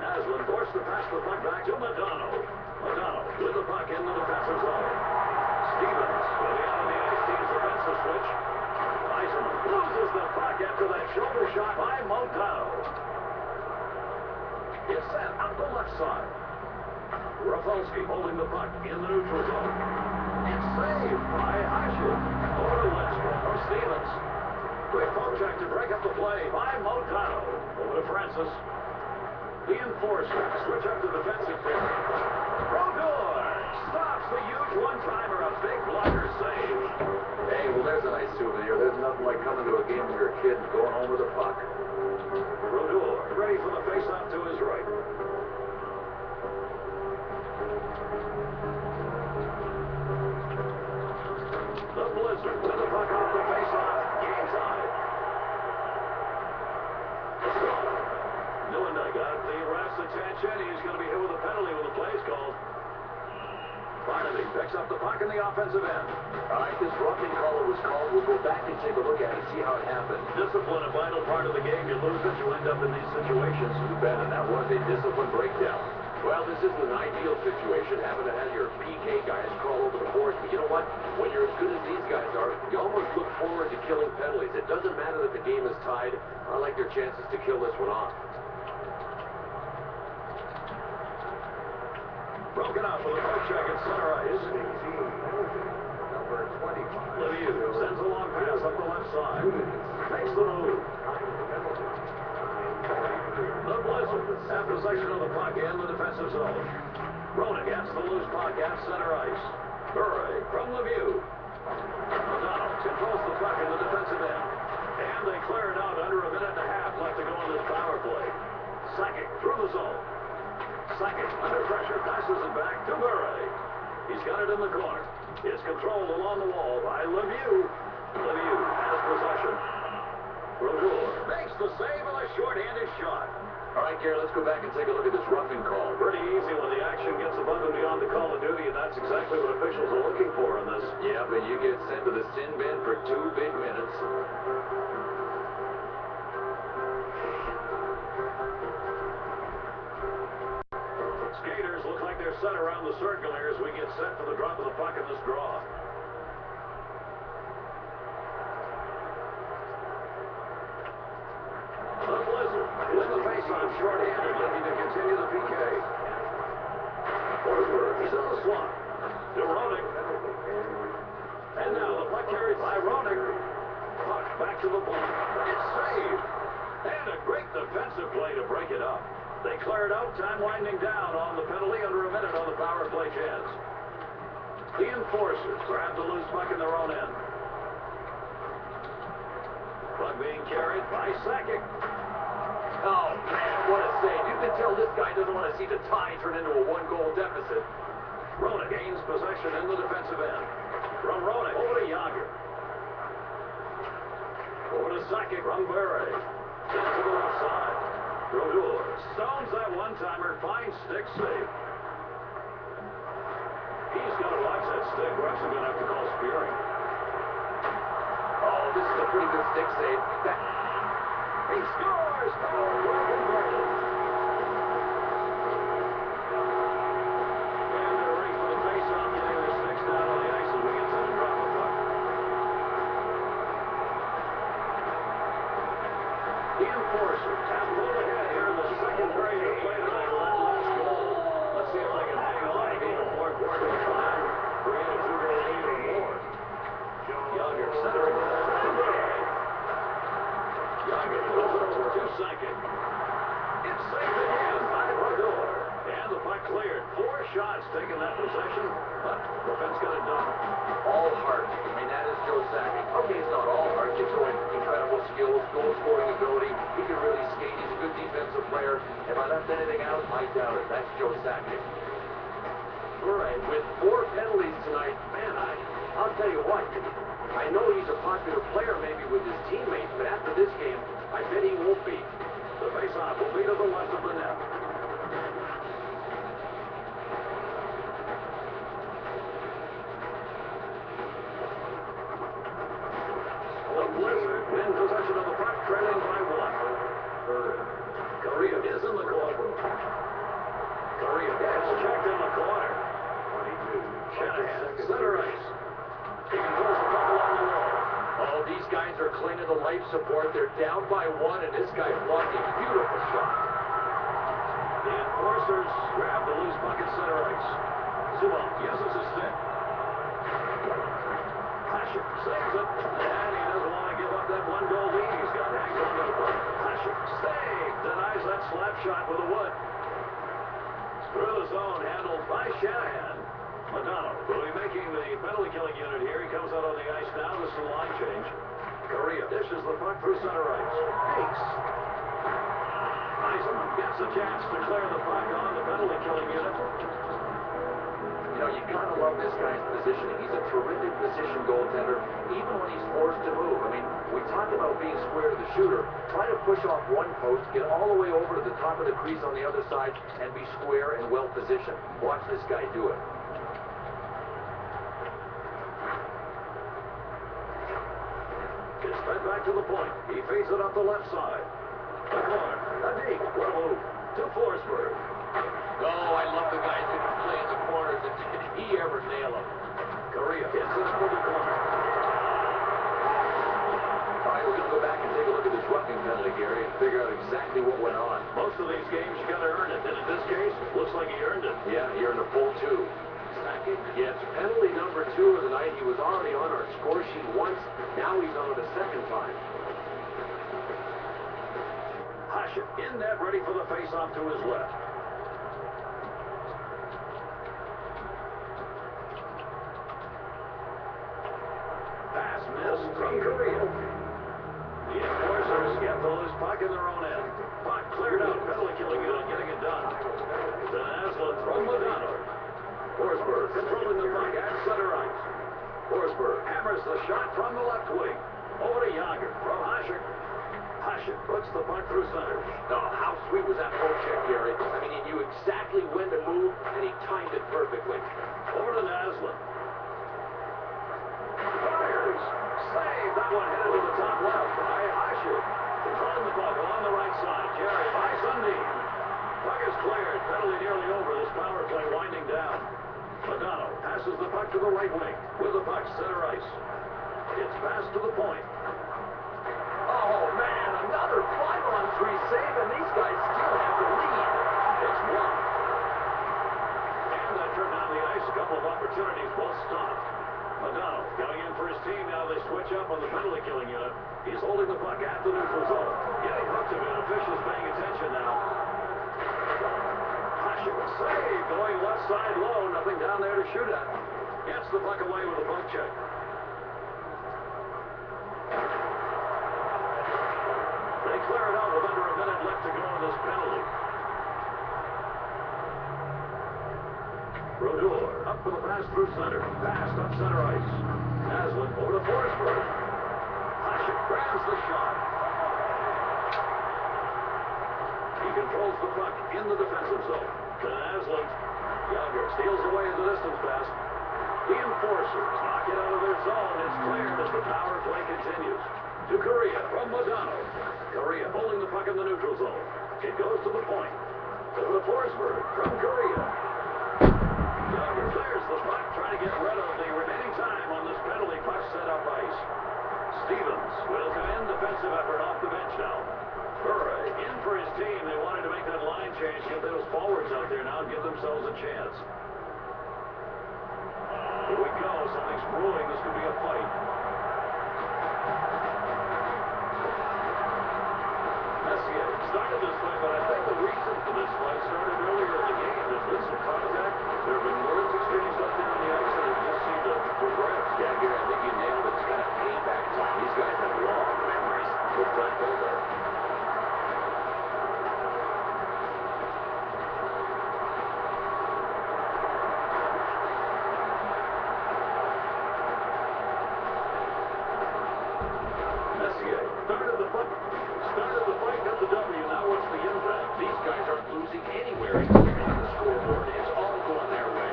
Naslund forced to pass the puck back to Modano. Modano with the puck in the defensive zone. Stevens with the out of the ice team's defensive switch. Eisenman loses the puck after that shoulder shot by Modano. It's sent up the left side. Rafalski holding the puck in the neutral zone. It's saved by Hashem. Over to Lindstrom from Stevens. Quick poke check to break up the play by Modano. Over to Francis. The Enforcer switch up to defensive period. Brodeur stops the huge one-timer. A big blocker save. Hey, well, there's a nice souvenir. There's nothing like coming to a game when you're a kid and going home with a puck. Brodeur ready for the face-off to his right. The Blizzard with the puck off the face-off. Game tied. Nieuwendyk got the ref's attention. He's going to be hit with a penalty when the play's called. Barnaby picks up the puck in the offensive end. All right, this roughing call was called. We'll go back and take a look at it, see how it happened. Discipline, a vital part of the game. You lose it, you end up in these situations. You bet, and that was a discipline breakdown. Well, this isn't an ideal situation, having to have your PK guys crawl over the boards, but you know what? When you're as good as these guys are, you almost look forward to killing penalties. It doesn't matter that the game is tied. I like their chances to kill this one off. Broken up with a poke check at center ice. Number 25. Lemieux sends a long pass up the left side. Makes the move. The Blizzard have possession of the puck in the defensive zone. Ronan gets the loose puck at center ice. Murray from Lemieux. O'Donnell controls the puck in the defensive end. And they clear it out under a minute and a half left to go in this power play. Sakic through the zone. Sakic under pressure passes it back to Murray. He's got it in the corner. It's controlled along the wall by Lemieux. Lemieux has possession. Brodeur makes the save on a short-handed shot. All right, Gary, let's go back and take a look at this roughing call. Pretty easy when the action gets above and beyond the call of duty, and that's exactly what officials are looking for in this. Yeah, but you get sent to the sin bin for 2 big minutes. Skaters look like they're set around the circle here as we get set for the drop of the puck in this draw. The Blizzard with the face-on short-handed, looking to continue the PK. Forsberg, he's in the slot. To Roenick. And now the puck carried by Roenick. Puck back to the point. It's saved. And a great defensive play to break it up. They clear it out, time winding down on the penalty, under a minute on the power play chance. The Enforcers grab the loose puck in their own end. Puck being carried by Sakic. Oh, man, what a save. You can tell this guy doesn't want to see the tie turn into a 1-goal deficit. Roenick gains possession in the defensive end. From Roenick over to Yager. Over to Sakic from Murray. Sent to the left side. Brodeur stones that one-timer, fine stick save. He's got to watch that stick. We're actually going to have to call spearing. Oh, this is a pretty good stick save. He scores! Oh, well converted. And they're ready for the face-off, getting their sticks down on the ice as we get to the drop of puck. The Enforcers have pulled ahead here in the second period of play tonight with that last goal. Let's see if they can hang on and even more importantly time, bring in a 2-goal lead or more. Yager centering the Yager pulls it over to Sakic. It's saved again by Brodeur. And the puck cleared. 4 shots taking that possession, but defense got it done. All heart. I mean, that is Joe Sakic. Okay, it's not all heart. He's showing incredible skills, goal-scoring ability. He can really skate. He's a good defensive player. If I left anything out, I doubt it. That's Joe Sakic. All right, with 4 penalties tonight, man, I'll tell you what. I know he's a popular player maybe with his teammates, but after this game, I bet he won't be. The face-off will be to the left of the net. The Blizzard in possession of the puck, trailing by 1. Correa is in the corner. Correa gets checked in the corner. 22. Shanahan, center ice. He controls the puck along the wall. Oh, these guys are clinging to life support. They're down by 1, and this guy blocked a beautiful shot. The Enforcers grab the loose puck at center ice. Zubov uses his stick. Hasek saves it, and he doesn't want to give up that 1-goal lead. He's got hangs on to the puck. Hasek save, denies that slap shot with a wood. Through the zone, handled by Shanahan. Madonna will be making the penalty-killing unit here. He comes out on the ice now. This is the line change. Correa dishes the puck through center ice. Ace. Eisenman gets a chance to clear the puck on the penalty-killing unit. You know, you gotta love this guy's positioning. He's a terrific position goaltender, even when he's forced to move. I mean, we talk about being square to the shooter. Try to push off one post, get all the way over to the top of the crease on the other side, and be square and well-positioned. Watch this guy do it. Fed back to the point. He feeds it up the left side. The corner. A deep. What a move. To Forsberg. Oh, I love the guys who can play in the corners. And did he ever nail them? Korea hits it for the corner. All right, we're going to go back and take a look at this roughing penalty, Gary, and figure out exactly what went on. Most of these games, you got to earn it. And in this case, looks like he earned it. Yeah, he earned a full 2. Second, yes, penalty number 2 of the night. He was already on our score sheet once. Now he's on it a second time. Hasek in net, ready for the face-off to his left. Pass missed from Korea. The enforcers get the loose puck in their own end. Puck cleared out. Penalty killing unit getting it done. Then Aslan from Modano. Forsberg controlling the puck at center ice. Forsberg hammers the shot from the left wing. Over to Yager from Hasek. Hasek puts the puck through center. Oh, how sweet was that poke check, Gary? I mean, he knew exactly when to move, and he timed it perfectly. Over to Aslan. Fires. Save. That one headed to the top left by Hasek. Controlling the puck along the right side. Jerry by Sundin. Puck is cleared. Penalty nearly over. This power play winding down. Modano passes the puck to the right wing. With the puck, center ice. It's passed to the point. Oh, man, another 5-on-3 save, and these guys still have the lead. It's blocked. And that turned down the ice. A couple of opportunities, both stopped. Modano coming in for his team. Now they switch up on the penalty killing unit. He's holding the puck at the neutral zone. Getting hooked a bit. Officials paying attention now. Hasek save. Going left side low. Nothing down there to shoot at. Gets the puck away with a poke check. They clear it out with under a minute left to go in this penalty. Brodeur up for the pass through center. Passed up center ice. Aslan over to Forsberg. Hasek grabs the shot. He controls the puck in the defensive zone. Then Aslan. Yager steals away as the distance pass. The enforcers knock it out of their zone. It's cleared as the power play continues. To Korea from Modano. Korea holding the puck in the neutral zone. It goes to the point. Over to Forsberg from Korea. Yager clears the puck, trying to get rid of the remaining time on this penalty. Puck set up ice. Stevens will come in, defensive effort off the bench now. Burra in for his team. They wanted to make that line change, get those forwards out there now and give themselves a chance. Here we go. Something's brewing. This could be a fight. Messier started this fight, but I think the reason for this fight started earlier in the game. There's been some contact. There have been words exchanged out there on the ice, and it just seemed to progress. Yeah, Gary, I think you nailed it. It's kind of payback time. These guys have long memories. Good time builder. Messier started the fight, got the W. Now what's the impact? These guys aren't losing anywhere on the scoreboard. It's all going their way.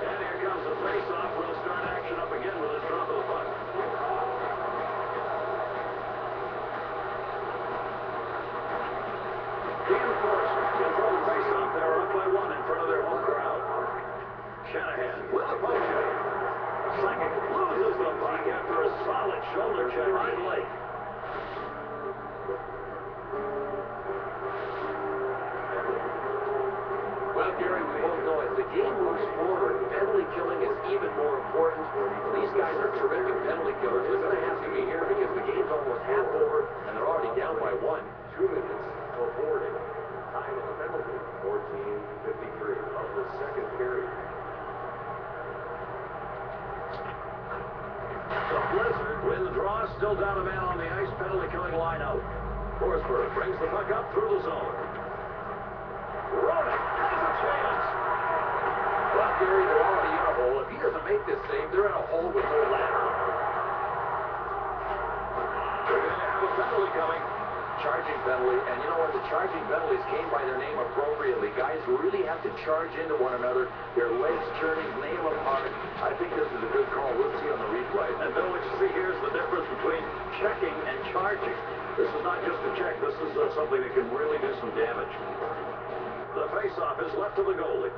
And here comes the face-off. We'll start action up again with a drop of the puck. The enforcers control the face-off. They're up by 1 in front of their home crowd. Shanahan with a poke check. Second loses the puck after a solid shoulder check right late. Well, Gary, we both know as the game moves forward, penalty killing is even more important. These guys are terrific penalty killers. They're going to have to be here because the game's almost half over, and they're already down by 1. 2 minutes for boarding. Time on the penalty, 14:53 of the second period. The Blizzard win the draw, still down a man on the ice, penalty killing line out. Forsberg brings the puck up through the zone. Roenick has a chance. Well, Gary, they're already in a hole. If he doesn't make this save, they're in a hole with no ladder. They're going to have a penalty coming. Charging penalty, and you know what? The charging penalties came by their name appropriately. Guys really have to charge into one another. Their legs turning, nail apart. I think this is a good call. We'll see on the right. And Bill, what you see here is the difference between checking and charging. This is not just a check. This is something that can really do some damage. The face-off is left to the goalie.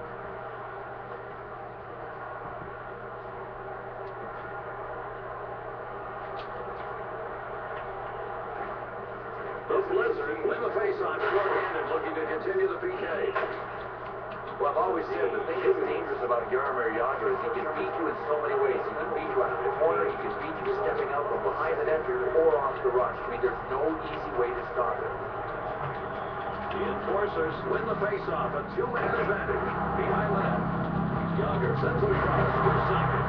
The Blizzard win the face-off short-handed, looking to continue the PK. Well, I've always said the thing that's dangerous about Jaromir Jagr is he can beat you in so many ways. He can beat you out of the corner, he can beat you stepping out from behind the net or off the rush. I mean, there's no easy way to stop it. The Enforcers win the face-off, a two-man advantage behind the net. Jagr sends it across to second,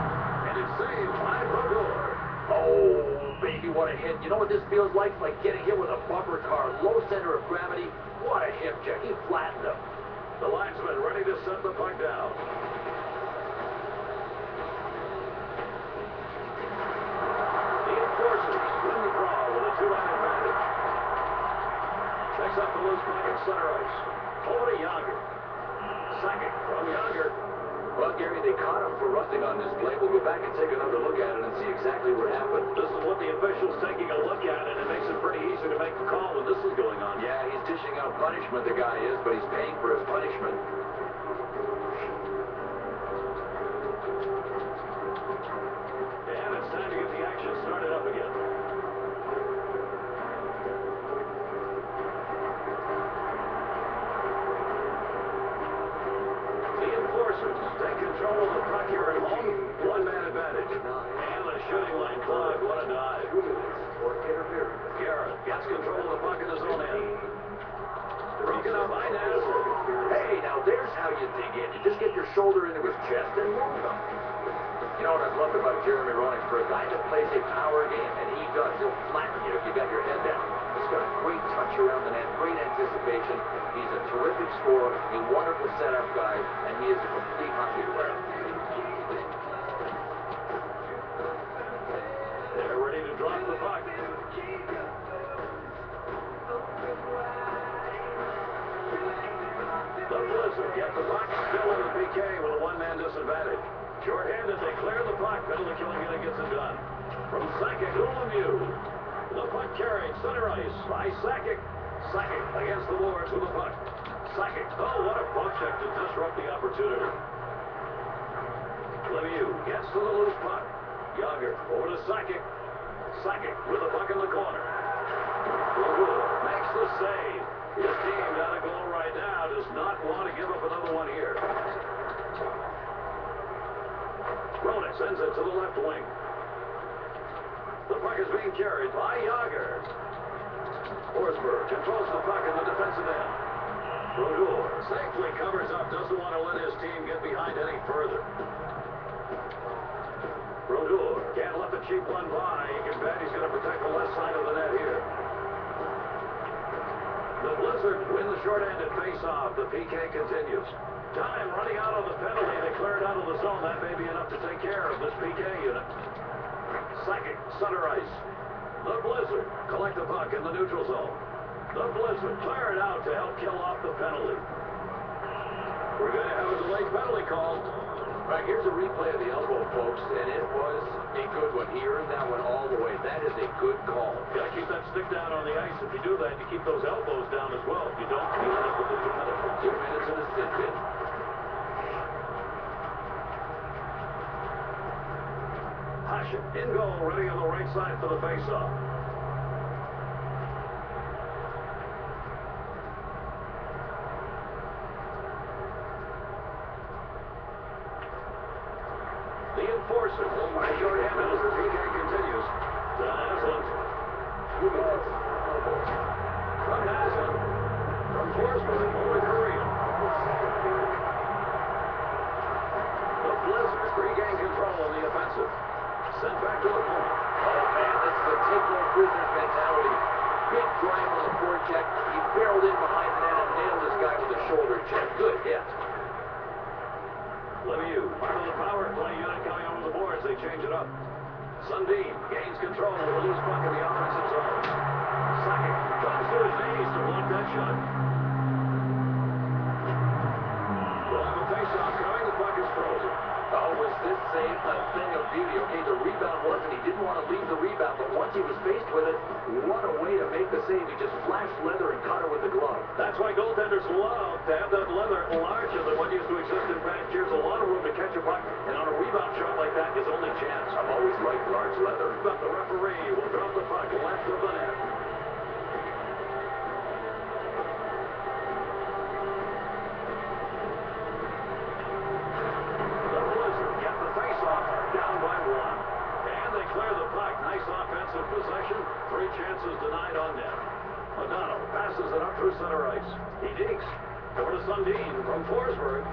and it's saved by Brodeur. Oh, baby, what a hit. You know what this feels like? It's like getting hit with a bumper car. Low center of gravity. What a hip check. He flattened him. The linesman ready to set the puck down. The Enforcers win the draw with a two-man advantage. Takes up the loose puck at center ice. Over to Jagr. Second from Jagr. Well, Gary, they caught him for rusting on this play. We'll go back and take another look at it and see exactly what happened. This is what the official's taking a look at, and it makes it pretty easy to make the call when this is going on. Yeah, he's dishing out punishment, the guy is, but he's paying for his punishment. And it's time to get the action started up again. The Enforcers take control of the puck here at home. One-man advantage. And the shooting lane clogged. What a dive. Garrett gets control of the puck in his own end. Broken up by Nassau. Hey, now there's how you dig in. You just get your shoulder into his chest and move him. You know what I've loved about Jeremy Roenick? For a guy that plays a power game, and he does, he'll flatten you if you got your head down. He's got a great touch around the net, great anticipation. He's a terrific scorer, a wonderful setup guy, and he is a complete hockey player. They're ready to drop the puck. The Blizzard get the puck, still in the PK with a one-man disadvantage. Short-handed, they clear the puck. Penalty killing it gets it done. From Sakic to Lemieux. The puck carried center ice by Sakic. Sakic against the boards with the puck. Sakic, oh, what a bump check to disrupt the opportunity. Lemieux gets to the loose puck. Jagr over to Sakic. Sakic with the puck in the corner. Brodeur makes the save. His team got a goal right now. Does not want to give up another one here. Roenick sends it to the left wing. The puck is being carried by Jagr. Forsberg controls the puck in the defensive end. Brodeur safely covers up. Doesn't want to let his team get behind any further. Brodeur can't let the cheap one by. You can bet he's going to protect the left side of the net here. The Blizzard win the short-handed face-off. The PK continues. Time running out of the penalty. They clear it out of the zone. That may be enough to take care of this PK unit. Sakic, center ice. The Blizzard collect the puck in the neutral zone. The Blizzard clear it out to help kill off the penalty. We're going to have a delayed penalty call. Right, here's a replay of the elbow, folks, and it was a good one. He earned that one all the way. That is a good call. Got to keep that stick down on the ice. If you do that, you keep those elbows down as well. If you don't, you end up with the penalty. 2 minutes and a stitch in. Hasek in goal, ready on the right side for the face-off. The Enforcers by short-handed as the PK continues. To Naslund. From Naslund. From Forsberg over to Korea. The Blizzards regain control on the offensive. Sent back to the point. Oh, man, this is a take-no-prisoners mentality. Big drive on the forecheck. He barreled in behind the net and nailed this guy with a shoulder check. Good hit. Lemieux, part of the power play unit coming over the boards. They change it up. Sundin gains control with a loose puck in the offensive zone. Sakic comes to his knees to block that shot. We'll have a face-off coming. The puck is frozen. Oh, was this save a thing of beauty? Okay, the rebound wasn't want to leave the rebound, but once he was faced with it, what a way to make the save. He just flashed leather and caught her with the glove. That's why goaltenders love to have that leather larger than what used to exist in past years. A lot of room to catch a puck, and on a rebound shot like that, his only chance. I've always liked large leather. But the referee will drop the puck left of the net. The Blizzard get the face-off, down by one. And they clear the puck. Nice offensive possession. 3 chances denied on net. Madonna passes it up through center ice. He digs. Over to Sundin from Forsberg.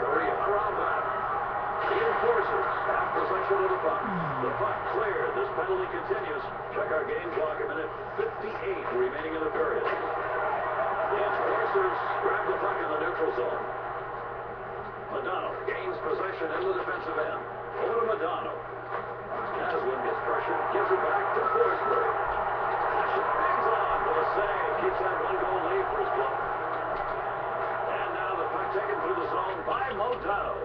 Korea around that. The enforcers have possession of the puck. The puck cleared. This penalty continues. Check our game clock, a minute 58 remaining in the period. The enforcers grab the puck in the neutral zone. Madonna gains possession in the defensive end. Over to Madonna. Naslin gets pressure, gives it back to Forsberg. Hangs on with a save, keeps that 1-goal lead for his club. And now the puck taken through the zone by Modano.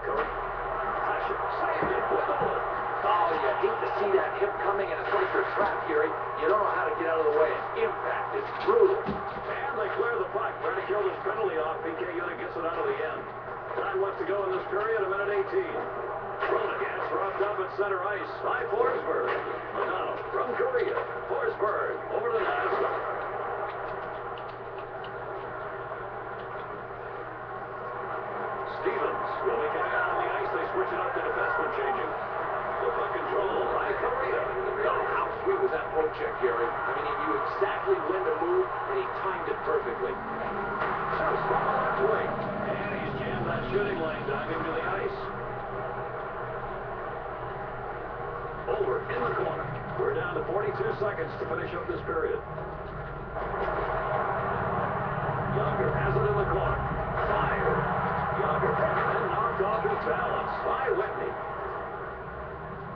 Curry, Hashem saved it with a bullet. Oh, you hate to see that hip coming, and it's like you're trapped, Gary. You don't know how to get out of the way. Impact is brutal. And they clear the puck, trying to kill this penalty off. PK unit gets it out of the end. Time left to go in this period, a minute 18. Ronan gets dropped up at center ice by Forsberg. Madonna from Korea. Forsberg over to Naslin. Stevens will be coming out on the ice. They switch it up to defenseman changing. The puck control by Korea. Oh, how sweet was that poke check, Gary? I mean, he knew exactly when to move, and he timed it perfectly. Shoots from the left wing. And he's jammed that shooting lane diving to the ice. Over in the corner. We're down to 42 seconds to finish up this period. Younger has it in the corner. Fired. Younger and knocked off his balance by Whitney.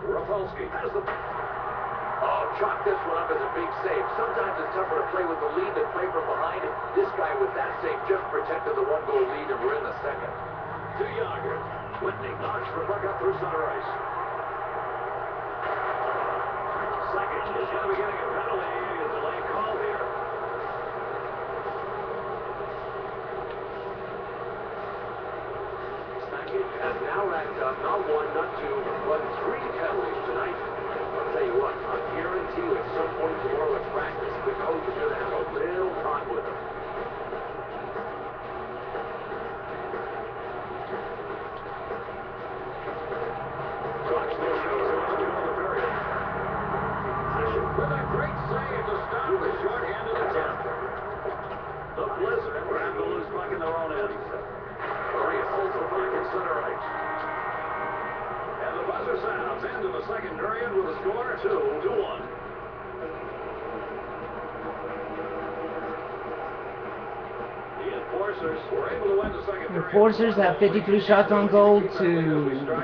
Rafalski has the... Oh, chalk this one up as a big save. Sometimes it's tougher to play with the lead than play from behind. This guy with that save just protected the 1-goal lead, and we're in the second. To Younger. Whitney knocks the puck up through center ice. Second is going to be getting a penalty. A delay call here. Second has now racked up not 1, not 2, but 3 penalties tonight. I'll tell you what, I guarantee you at some point tomorrow at practice, the coach is going to have a little talk with him. With a great save to stop the short-handed attempt. The Blizzard grab the loose puck in their own end. Korea holds the puck in center ice. And the buzzer sounds into the second period with a score 2-1. The Enforcers were able to win the second period. Enforcers have 53 shots on goal to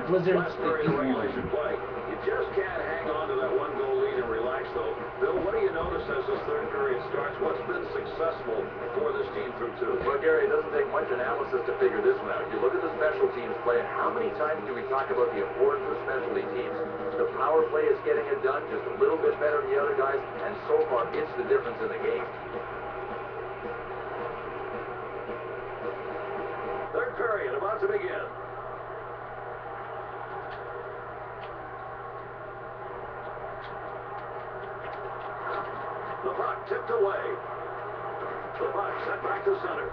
Blizzard's 51. You just can't hang on to that 1-goal lead and relax, though. Bill, what do you notice as this third period starts? What's been successful for this team through 2? Well, Gary, it doesn't take much analysis to figure this one out. If you look at the special teams play, how many times do we talk about the importance of specialty teams? The power play is getting it done just a little bit better than the other guys, and so far it's the difference in the game. Third period about to begin. The puck tipped away. The puck sent back to center.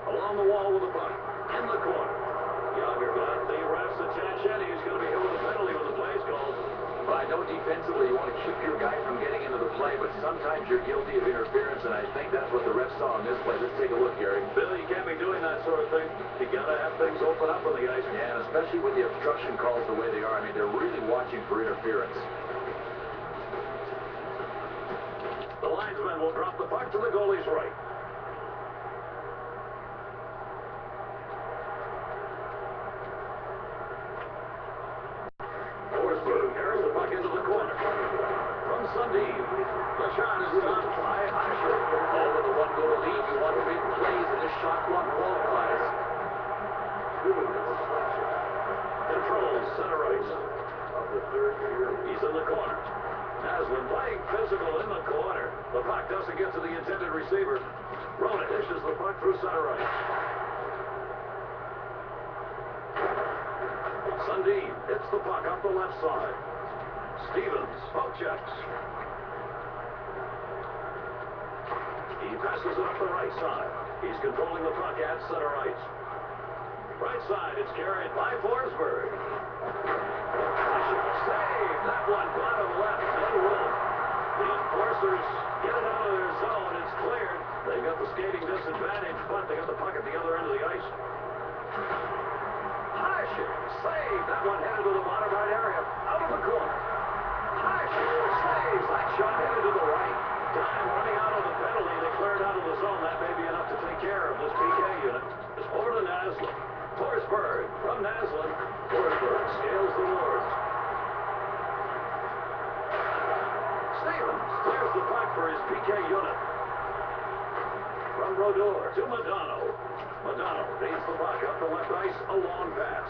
Along the wall with the puck. In the corner. Younger got the ref's attention. He's going to be hit with a penalty when the play's called. I know defensively you want to keep your guy from getting into the play, but sometimes you're guilty of interference, and I think that's what the ref saw on this play. Let's take a look, Gary. Bill, you can't be doing that sort of thing. You got to have things open up on the ice. Yeah, and especially with the obstruction calls the way they are. I mean, they're really watching for interference. The linesman will drop the puck to the goalie's right. Forsberg carries the puck into the corner. From Sundin. The shot is stopped by Hashem. All with a 1-goal lead, you want big plays, and this shot clock qualifies. controls center ice. Of the third period. He's in the corner. Naslin playing physical in the corner. The puck doesn't get to the intended receiver. Ronan dishes the puck through center ice. Sundin hits the puck up the left side. Stevens poke checks. He passes it up the right side. He's controlling the puck at center ice. Right side, it's carried by Forsberg. Save! That one bottom left. No room. The enforcers get it out of their zone. It's cleared. They've got the skating disadvantage, but they got the puck at the other end of the ice. Hasek, save! That one headed to the bottom right area. Out of the corner. Hasek saves. That shot headed to the right. Time running out of the penalty. They cleared out of the zone. That may be enough to take care of this PK unit. It's over to Naslin. Forsberg from Naslin. Forsberg scales the boards. Stevens clears the puck for his PK unit. From Rodor to Madonna. Madonna feeds the puck up the left ice. A long pass.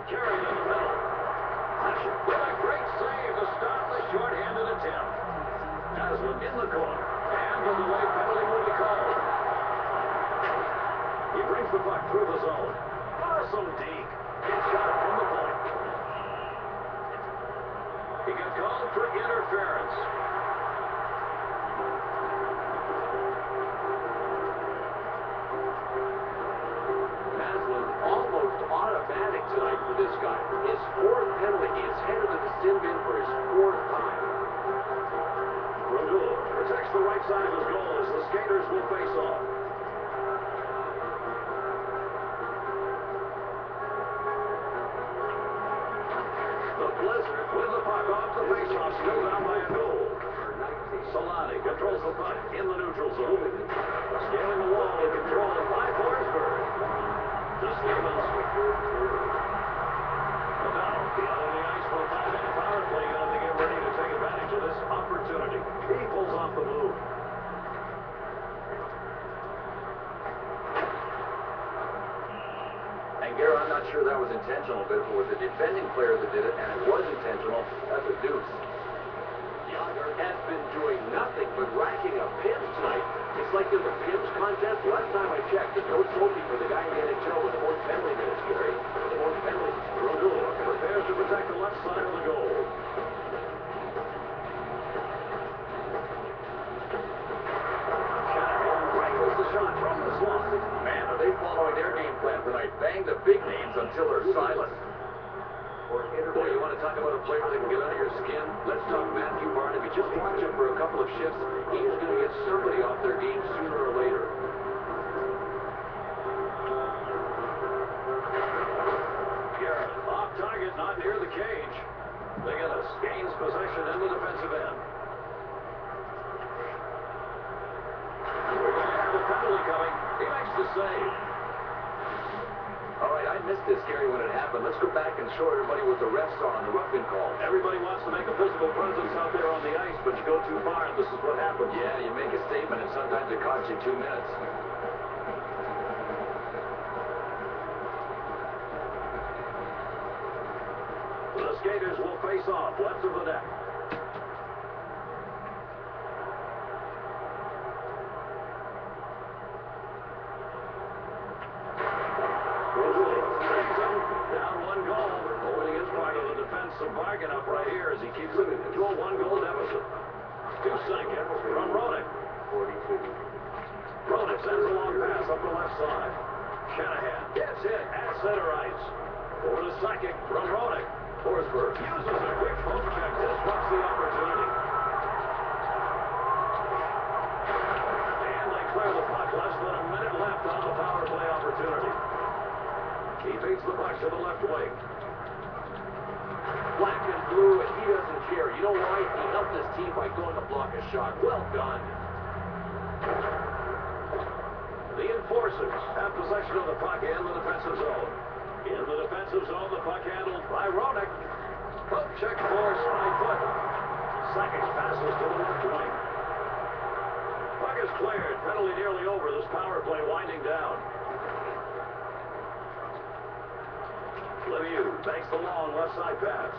Carried in the middle. Hasek with a great save to stop the short-handed attempt. Naslin in the corner. And the delayed penalty will be called. He brings the puck through the zone. Awesome deke. Hit shot from the point. He got called for interference. Naslin almost automatic tonight for this guy. His fourth penalty. He is headed to the sin bin for his fourth time. Rodor protects the right side of his goal as the skaters will face off. The Blizzard with the puck off the faceoff, still down by a goal. Solani controls the puck in the neutral zone. Scaling the wall and controlled by Forsberg. To Stevens. Now, beyond the ice for a 5-minute power play unit to get ready to take advantage of this opportunity. He pulls off the move. And Gary, I'm not sure that was intentional, but if it was a defending player that did it, and it was intentional, that's a deuce. Yager has been doing nothing but racking up pins tonight. It's like there's a pins contest. Last time I checked, there's no trophy for the guy in the NHL with the most penalty minutes, Gary. The most penalties. Rodor prepares to protect the left side of the goal. Shanahan rifles the shot from the slot. Man, are they following their game plan tonight? Bang the big names until they're silent. Boy, you want to talk about a player that can get under your skin? Let's talk Matthew Barnaby. Just watch him for a couple of shifts. He's going to get somebody off their game sooner or later. Garrett, off target, not near the cage. Legalis gains possession in the defensive end. We're going to have a penalty coming. He makes the save. All right, I missed this, Gary, when it happened. Let's go back and show everybody what the refs are on the roughing call. Everybody wants to make a physical presence out there on the ice, but you go too far, and this is what happens. Yeah, you make a statement, and sometimes it costs you 2 minutes. The skaters will face off left of the net. Down one goal. Holding his part of the defensive bargain up right here as he keeps it to a 1-goal deficit. To second from Roenick. 42. Roenick sends a long pass up the left side. Shanahan gets hit at center ice. Over to second from Roenick. Forsberg uses a quick poke check. Disrupts the opportunity. And they clear the puck. Less than a minute left on the power play opportunity. He feeds the puck to the left wing. Black and blue, and he doesn't care. You know why? He helped his team by going to block a shot. Well done. The enforcers have possession of the puck in the defensive zone. In the defensive zone, the puck handled by Roenick. Poke check for Smythe. Second passes to the left wing. Puck is cleared. Penalty nearly over. This power play winding down. Lemieux makes the long left side pass.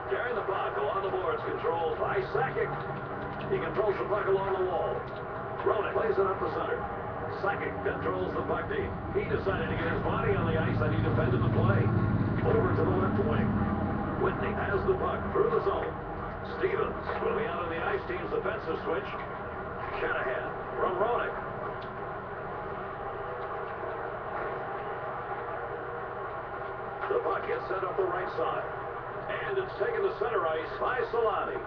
Carrying the puck along the boards, controlled by Sakic. He controls the puck along the wall. Rowan plays it up the center. Sakic controls the puck deep. He decided to get his body on the ice and he defended the play. Over to the left wing. Whitney has the puck through the zone. Stevens will be out of the ice team's defensive switch. Shanahan from Rowan. The puck gets sent up the right side. And it's taken to center ice by Solani.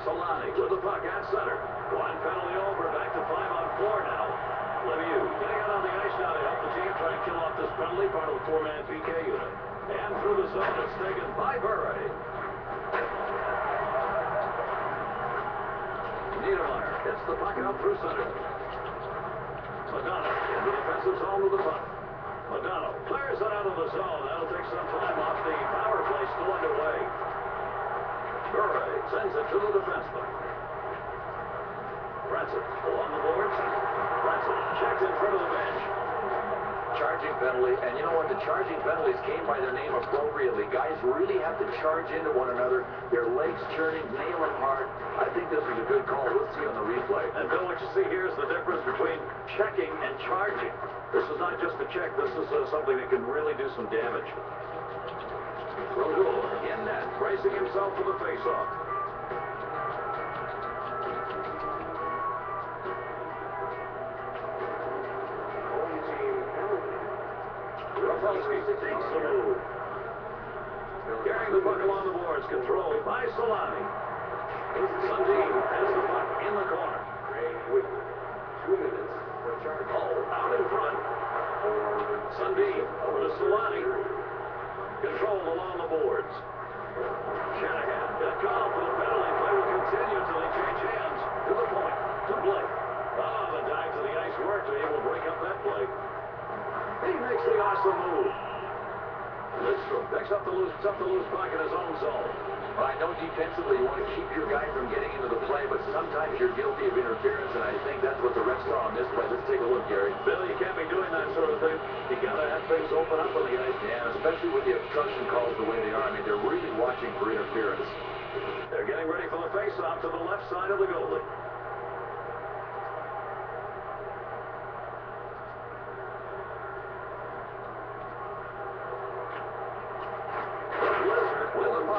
Solani with the puck at center. One penalty over, back to 5 on 4 now. Lemieux getting out on the ice now to help the team try to kill off this penalty, part of a 4-man PK unit. And through the zone, it's taken by Bure. Niedermeyer gets the puck out through center. Madonna in the defensive zone with the puck. Madonna clears it out of the zone. That'll take some time off the power play still underway. Bure sends it to the defenseman. Branson along the boards. Branson checked in front of the bench. Charging penalty, and you know what? The charging penalties came by their name appropriately. Guys really have to charge into one another. Their legs turning, nail them hard. I think this was a good call. We'll see on the replay. And Bill, what you see here is the difference between checking and charging. This is not just a check. This is something that can really do some damage. Brodeur in net, bracing himself for the faceoff. Home team penalty. Rafalski takes the move. Carrying the puck along the boards, controlled by Solani. Sundin has the puck in the corner. Craig Whitney. 2 minutes for charge. Oh, out in front. Sundin over to Solani. Controlled along the boards. Shanahan got called for the penalty. Play will continue until they change hands. To the point. To Blake. Oh, the dive to the ice worked. He will break up that play. He makes the awesome move. Lidstrom picks up the loose puck in his own zone. I know defensively you want to keep your guy from getting into the play, but sometimes you're guilty of interference, and I think that's what the refs saw on this play. Let's take a look, Gary. Bill, you can't be doing that sort of thing. You got to have things open up on the ice. Yeah, especially with the obstruction calls the way they are. I mean, they're really watching for interference. They're getting ready for the face-off to the left side of the goalie.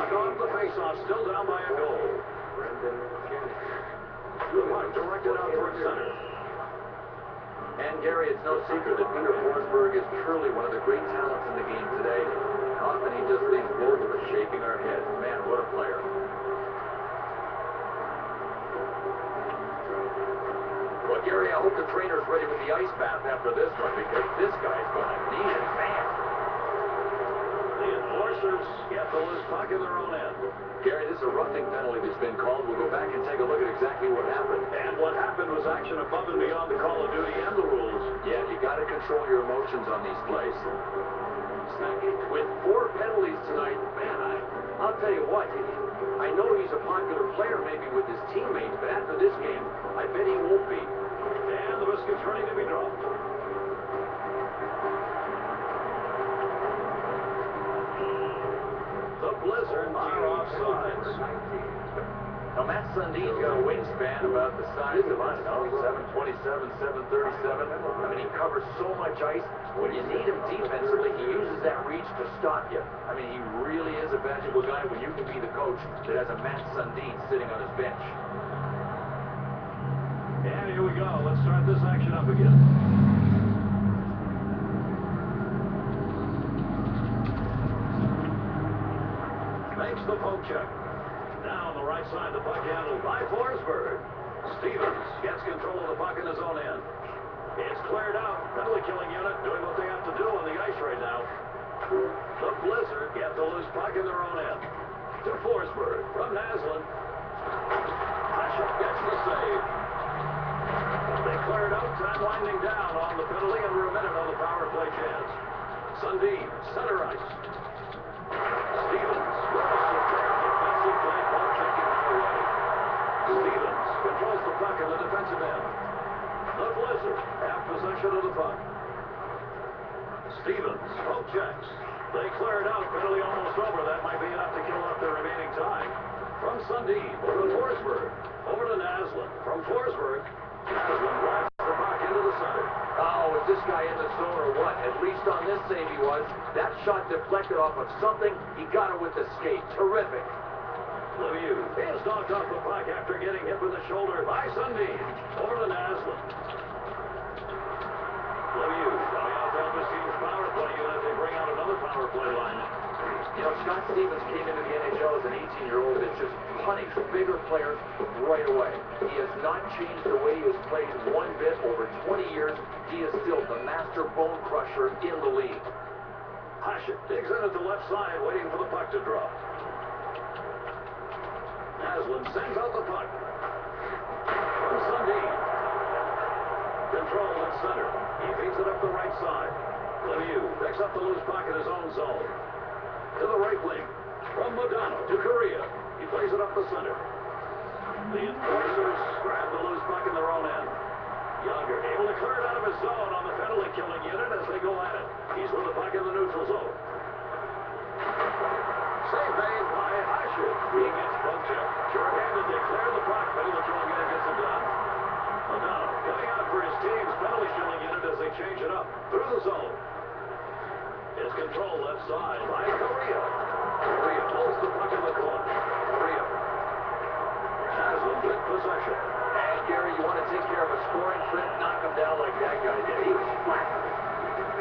Off the face-off, still down by a goal. Brendan Kennedy. The puck directed out towards center. And Gary, it's no secret that Peter Forsberg is truly one of the great talents in the game today. Often he just leaves both of us shaking our heads. Man, what a player. Well, Gary, I hope the trainer's ready with the ice bath after this one, because this guy's going to need it, man. The enforcers get the loose puck in their own end. Gary, this is a roughing penalty that's been called. We'll go back and take a look at exactly what happened. And what happened was action above and beyond the call of duty and the rules. Yeah, you got to control your emotions on these plays. With 4 penalties tonight, man, I'll tell you what. I know he's a popular player maybe with his teammates, but after this game, I bet he won't be. And the biscuit's ready to be dropped. The Blizzards are offsides. Now, Matt Sundin's got a wingspan about the size of, I don't know, 727, 737. I mean, he covers so much ice. When you need him defensively, he uses that reach to stop you. I mean, he really is a valuable guy when you can be the coach that has a Matt Sundin sitting on his bench. And here we go. Let's start this action up again. Makes the poke check. Now on the right side, the puck handled by Forsberg. Stevens gets control of the puck in his own end. It's cleared out. Penalty killing unit doing what they have to do on the ice right now. The Blizzard get the loose puck in their own end. To Forsberg from Naslund. Hashup gets the save. They cleared out, time winding down on the penalty, and we're a minute on the power play chance. Sundin, center ice. Stevens with a superb defensive play, ball checking that away. Stevens controls the puck in the defensive end. The Blizzard have possession of the puck. Stevens, poke checks. They clear it out. Penalty almost over. That might be enough to kill off the remaining time. From Sundin, over to Forsberg. Over to Naslund. From Forsberg, Naslund blasts the puck into the center. Oh, is this guy in the zone or what? At least on this save he was. That shot deflected off of something. He got it with the skate. Terrific. Lemieux is knocked off the puck after getting hit with the shoulder by Sundin. Over to Naslund. Lemieux coming out to help his team's power play unit. They bring out another power play line. You know, Scott Stevens came into the NHL as an 18-year-old that just punished bigger players right away. He has not changed the way he has played one bit over 20 years. He is still the master bone crusher in the league. Hasek digs in at the left side, waiting for the puck to drop. Naslund sends out the puck. From Sundin. Control at center. He feeds it up the right side. Lemieux picks up the loose puck in his own zone. To the right wing. From Modano to Correa. He plays it up the center. The enforcers grab the loose puck in their own end. Younger able to clear it out of his zone on the penalty killing unit as they go at it. He's with the puck in the neutral zone. Save made by Hasek. He gets poke check. Short-handed, they clear the puck. Penalty killing unit gets it done. Modano coming out for his team's penalty killing unit as they change it up through the zone. It's control left side by Correa. Correa pulls the puck in the corner. Correa. Naslund with possession. And Gary, you want to take care of a scoring threat, knock him down like that guy did. He was flat.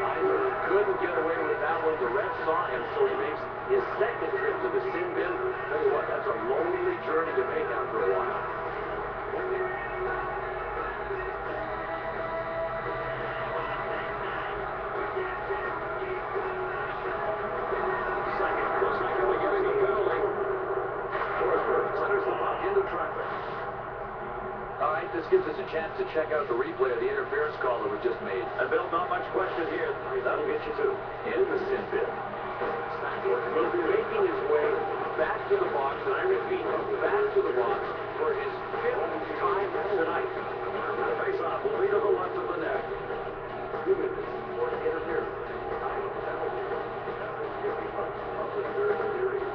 Either couldn't get away with that one. The ref saw him, so he makes his second trip to the sin bin. Tell you what, that's a lonely journey to make after a while. All right, this gives us a chance to check out the replay of the interference call that was just made. And Bill, not much question here. That'll get you two. In the sin bin. He'll be making his way back to the box, and I repeat, back to the box for his 5th time tonight. The face-off will be to the left of the net. 2 minutes for interference. Time of penalty. That is giving up of the third series.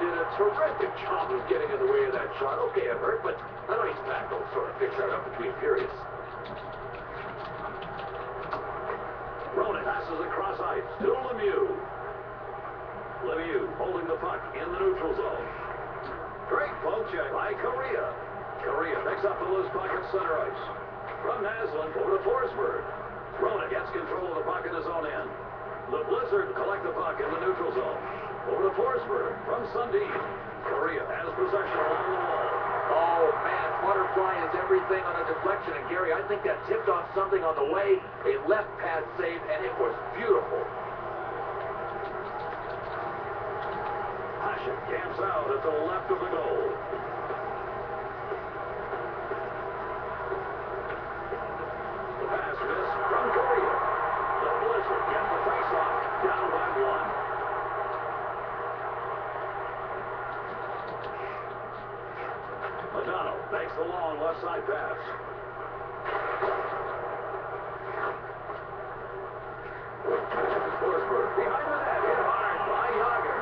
Did a terrific job of getting in the way of that shot. Okay, it hurt, but a nice tackle sort of fixed that up between periods. Ronan passes across ice to Lemieux. Lemieux holding the puck in the neutral zone. Great poke check by Correa. Correa picks up the loose puck at center ice. From Naslund over to Forsberg. Ronan gets control of the puck in his own end. The Blizzard collect the puck in the neutral zone. Over to Forsberg from Sundin. Correa has possession along the wall. Oh, man, butterfly is everything on the deflection. And, Gary, I think that tipped off something on the way. A left pad save, and it was beautiful. Hasek camps out at the left of the goal. The pass missed from Correa. The Blizzard get the face-off. Down by 1. Modano makes the long left side pass. Forsberg behind the net, hit hard by Yager.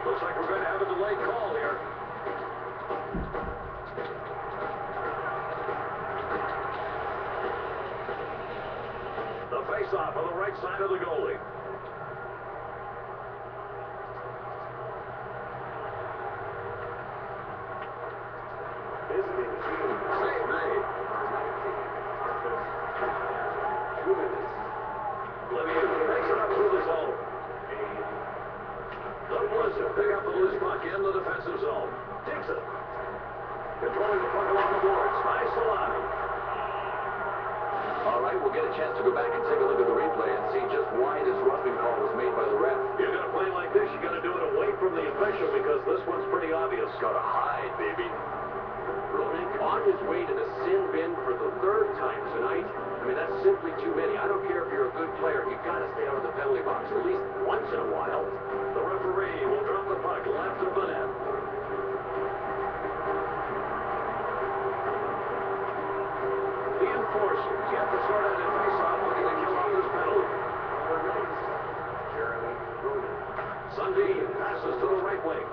Looks like we're going to have a delayed call here. The face-off on the right side of the goalie. Visiting team. Save made. 2 minutes. Lemieux makes it up through the zone. The Blizzard pick up the loose puck in the defensive zone. Takes it. Controlling the puck along the boards. By Solani. All right, we'll get a chance to go back and take a look at the replay and see just why this roughing call was made by the ref. You're going to play like this, you got to do it away from the official because this one's pretty obvious. Gotta hide, baby. Ronan on his way to the sin bin for the 3rd time tonight. I mean, that's simply too many. I don't care if you're a good player. You've got to stay out of the penalty box at least once in a while. The referee will drop the puck left of the net. get the short-handed face-off, looking to kill off this penalty. Sundin passes to the right wing.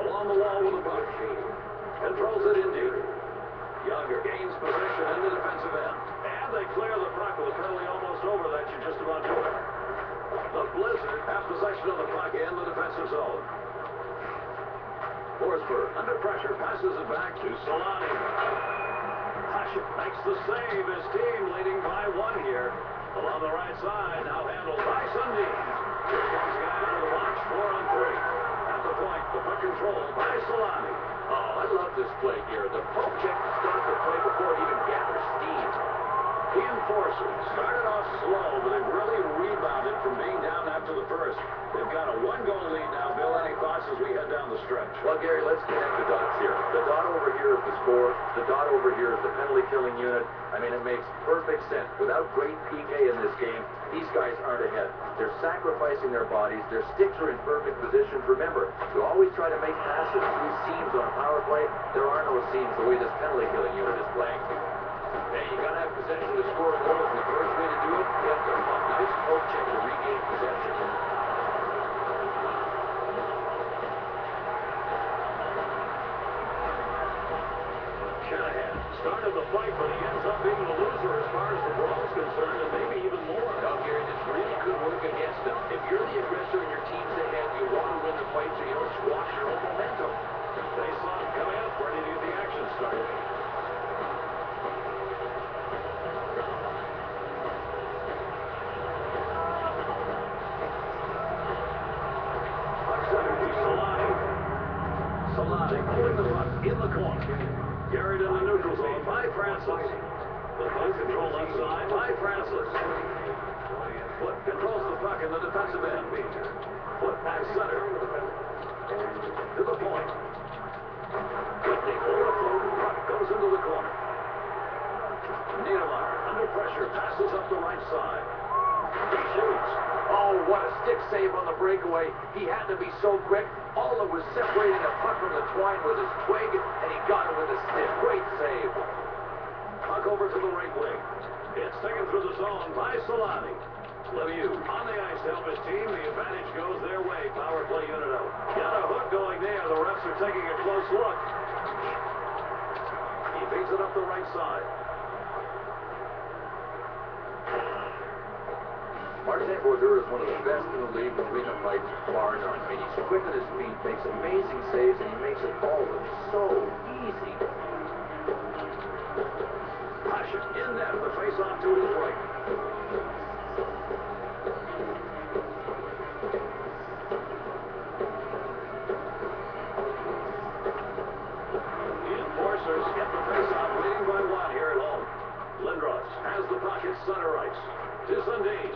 Along the wall with the puck. Controls it in deep. Younger gains possession in the defensive end. And they clear the puck with a penalty almost over that you just about do it. The Blizzard have possession of the puck in the defensive zone. Forsberg, under pressure, passes it back to Solani. Hasek makes the save. His team leading by one here. Along the right side, now handled by Sundin. Here comes the guy out of the box, 4-on-3. At the point, the puck controlled by Solani. Oh, I love this play here. The poke check to start the play before it even gathers steam. The Enforcers started off slow, but they've really rebounded from being down after the first. They've got a 1-goal lead now. Bill, any thoughts as we head down the stretch? Well, Gary, let's connect the dots here. The dot over here is the score. The dot over here is the penalty-killing unit. I mean, it makes perfect sense. Without great PK in this game, these guys aren't ahead. They're sacrificing their bodies. Their sticks are in perfect positions. Remember, you always try to make passes through seams on a power play. There are no seams the way this penalty-killing unit is playing. Hey, you got to have possession to score a goal. The first way to do it, you have to have a nice poke check to regain possession. Shanahan started the fight, but he ends up being the loser as far as the brawl's concerned, and maybe even more. Now, Gary, this really could work against them. If you're the aggressor and your team's ahead, you want to win the fight so you don't squash your own momentum. Face-off coming up, ready to get the action started. Solani pulling the puck in the corner. Carried in the neutral zone by Francis. The puck control left side by Francis. Foot controls the puck in the defensive end. Foot back center. To the point. Whitney overflow. Puck goes into the corner. Niedermeyer under pressure passes up the right side. He shoots. Oh, what a stick save on the breakaway. He had to be so quick. All that was separating the puck from the twine was his twig, and he got it with a stick. Great save. Puck over to the right wing. It's taken through the zone by Solani. Lemieux on the ice to help his team. The advantage goes their way. Power play unit out. Got a hook going there. The refs are taking a close look. He feeds it up the right side. Martin Brodeur is one of the best in the league between the fights, bar none. I mean, he's quick on his feet, makes amazing saves, and he makes it all look so easy. Hasek in net. The face-off to his right. The Enforcers get the face-off, leading by one here at home. Lindros has the puck at center ice. To Sundin.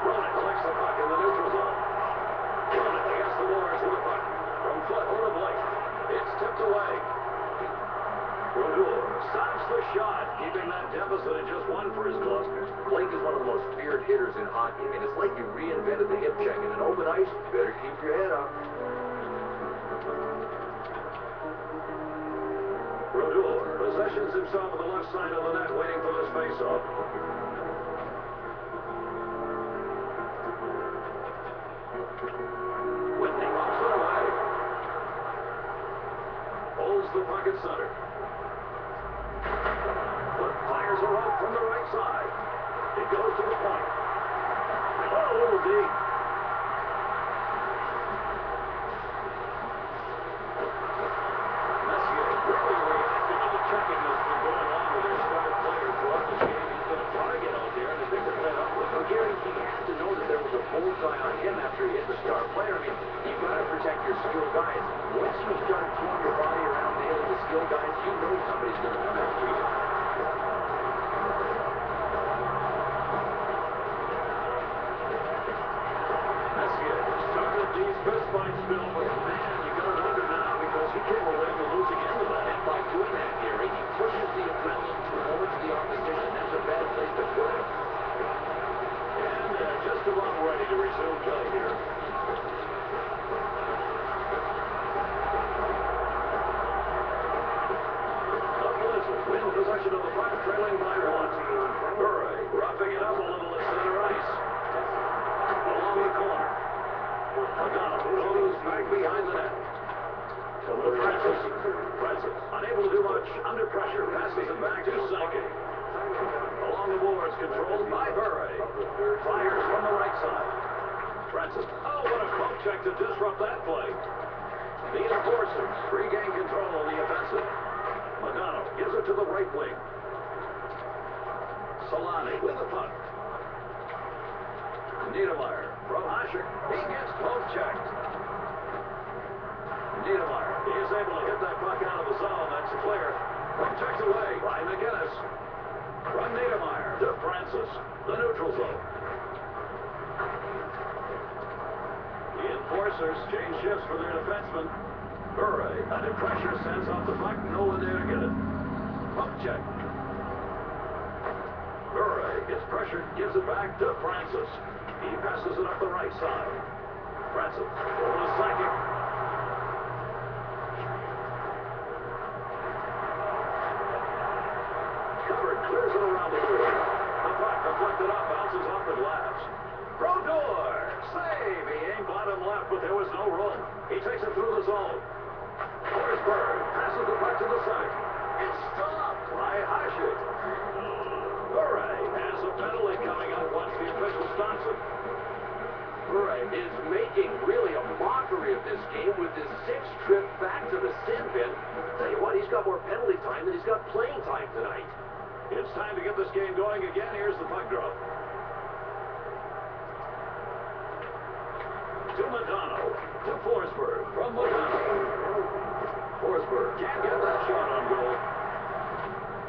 Ronan collects the puck in the neutral zone. Ronan against the boards with the puck. From foot over Blake. It's tipped away. Brodeur stops the shot, keeping that deficit at just one for his club. Blake is one of the most feared hitters in hockey. I mean, it's like you reinvented the hip check. In an open ice, you better keep your head up. Brodeur possessions himself on the left side of the net, waiting for this face-off. Whitney knocks it away. Holds the puck at center. Foot fires a rope from the right side. It goes to the point. Oh, a little deep. Messier really reacted to the checking that's been going on with their star player throughout this game. He's been a target out there, and I think they're fed up with him. Gary, he has to know that there was a bullseye on him after he hit the star player. I mean, you've got to protect your skilled guys. Once you start throwing your body around nailing the skilled guys, you know somebody's going to come after you. Messier started these fist fights, Bill, but man, you got to wonder now because he came away with the losing end of that. And by doing that, Gary, he pushes the adrenaline towards the opposition. That's a bad place to put it. And just about ready to resume play here. The Blizzard win possession under pressure, passes it back to Sankey. Along the boards, controlled by Murray. Fires from the right side. Francis. Oh, what a poke check to disrupt that play. The enforcers regain control on the offensive. Madonna gives it to the right wing. Solani with the puck. Niedermeyer from Hasek. He gets poke checked. Niedermeyer is able to hit that puck out of the zone. That's clear. Poke checked away by McGinnis. From Niedermeyer to Francis. The neutral zone. The enforcers change shifts for their defenseman. Murray under pressure sends off the puck. No one there to get it. Poke check. Murray gets pressured, gives it back to Francis. He passes it up the right side. Francis over to Sankey. Covered, clears it around the board. The puck deflected up, bounces off the glass. Brodeur, save! He aimed bottom left, but there was no room. He takes it through the zone. Forsberg passes the puck to the center. It's stopped by Hasek. Murray has a penalty coming up once the official stops it. Murray is making really a mockery of this game with his 6th trip back to the sin bin. Tell you what, he's got more penalty time than he's got playing time tonight. It's time to get this game going again. Here's the puck drop. To Madonna. To Forsberg. From Madonna. Forsberg can't get that shot on goal.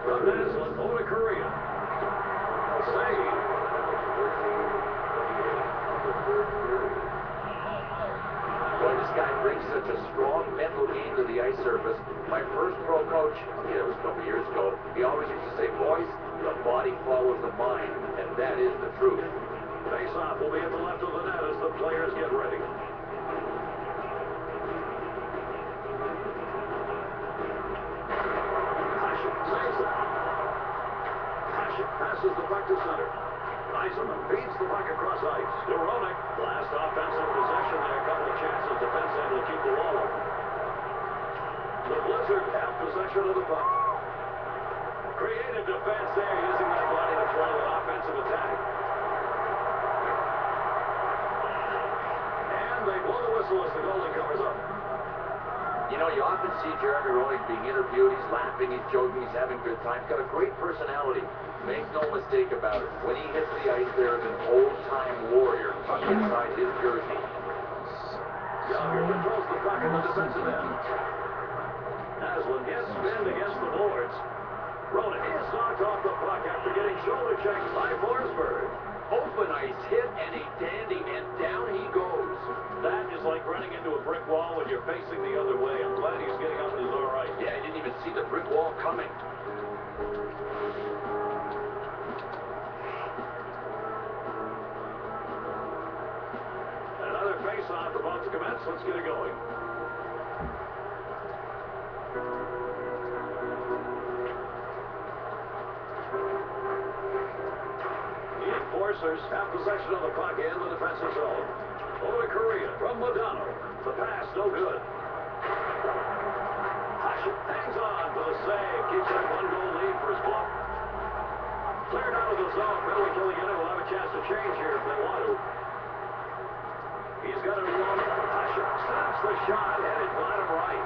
From Naslin over to Korea. Save. Boy, this guy brings such a strong mental game to the ice surface. My first pro coach, it was a couple years ago, he always used to say, boys, the body follows the mind, and that is the truth. Face-off will be at the left of the net as the players get ready. Hasek saves it. Hasek passes the puck to center. Eisenman feeds the puck across ice. Doronik, last offensive possession there. A couple of chances. Defense able to keep the wall open. The Blizzard have possession of the puck. Creative defense there, using that body to foil an offensive attack. And they blow the whistle as the goalie covers up. You know, you often see Jeremy Roenick being interviewed. He's laughing, he's joking, he's having a good time. He's got a great personality. Make no mistake about it. When he hits the ice, there is an old-time warrior tucked inside his jersey. Younger controls the puck in the defensive end. Naslin gets spinned against the boards. Roenick is knocked off the puck after getting shoulder checked by Forsberg. Open ice hit and a dandy, and down he goes. That is like running into a brick wall when you're facing the other way. I'm glad he's getting up and he's all right. Yeah, he didn't even see the brick wall coming. Another face-off about to commence. Let's get it going. The enforcers have possession of the puck in the defensive zone. Over to Korea from Madonna. The pass, no good. Hasek hangs on for the save. Keeps that one-goal lead for his club. Cleared out of the zone. Penalty killing unit will have a chance to change here if they want to. He's got it alone. Hasek stops the shot. Headed bottom right.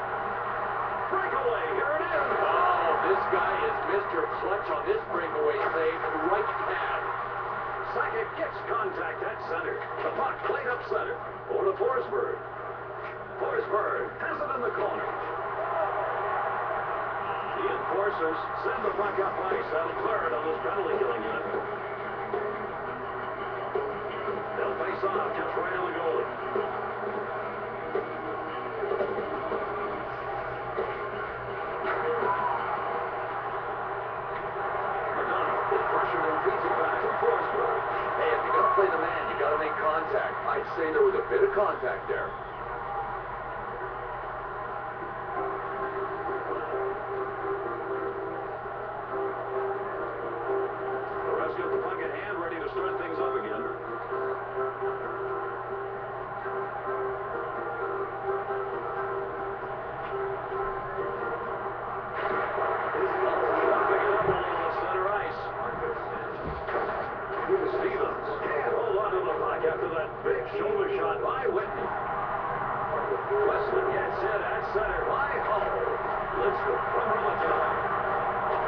Breakaway. Here it is. Oh, this guy is Mr. Clutch on this breakaway save. Right pad. Sankey gets contact at center. The puck played up center. Over to Forsberg. Forsberg has it in the corner. The enforcers send the puck up ice. That'll clear it on this penalty killing unit. They'll face off just right on the goalie. Madonna is pressured and feeds it back to Forsberg. Hey, if you're going to play the man, you got to make contact. I'd say there was a bit of contact there. The refs got the puck in hand, ready to start things up again. center by Hull. Lidstrom from Romataille.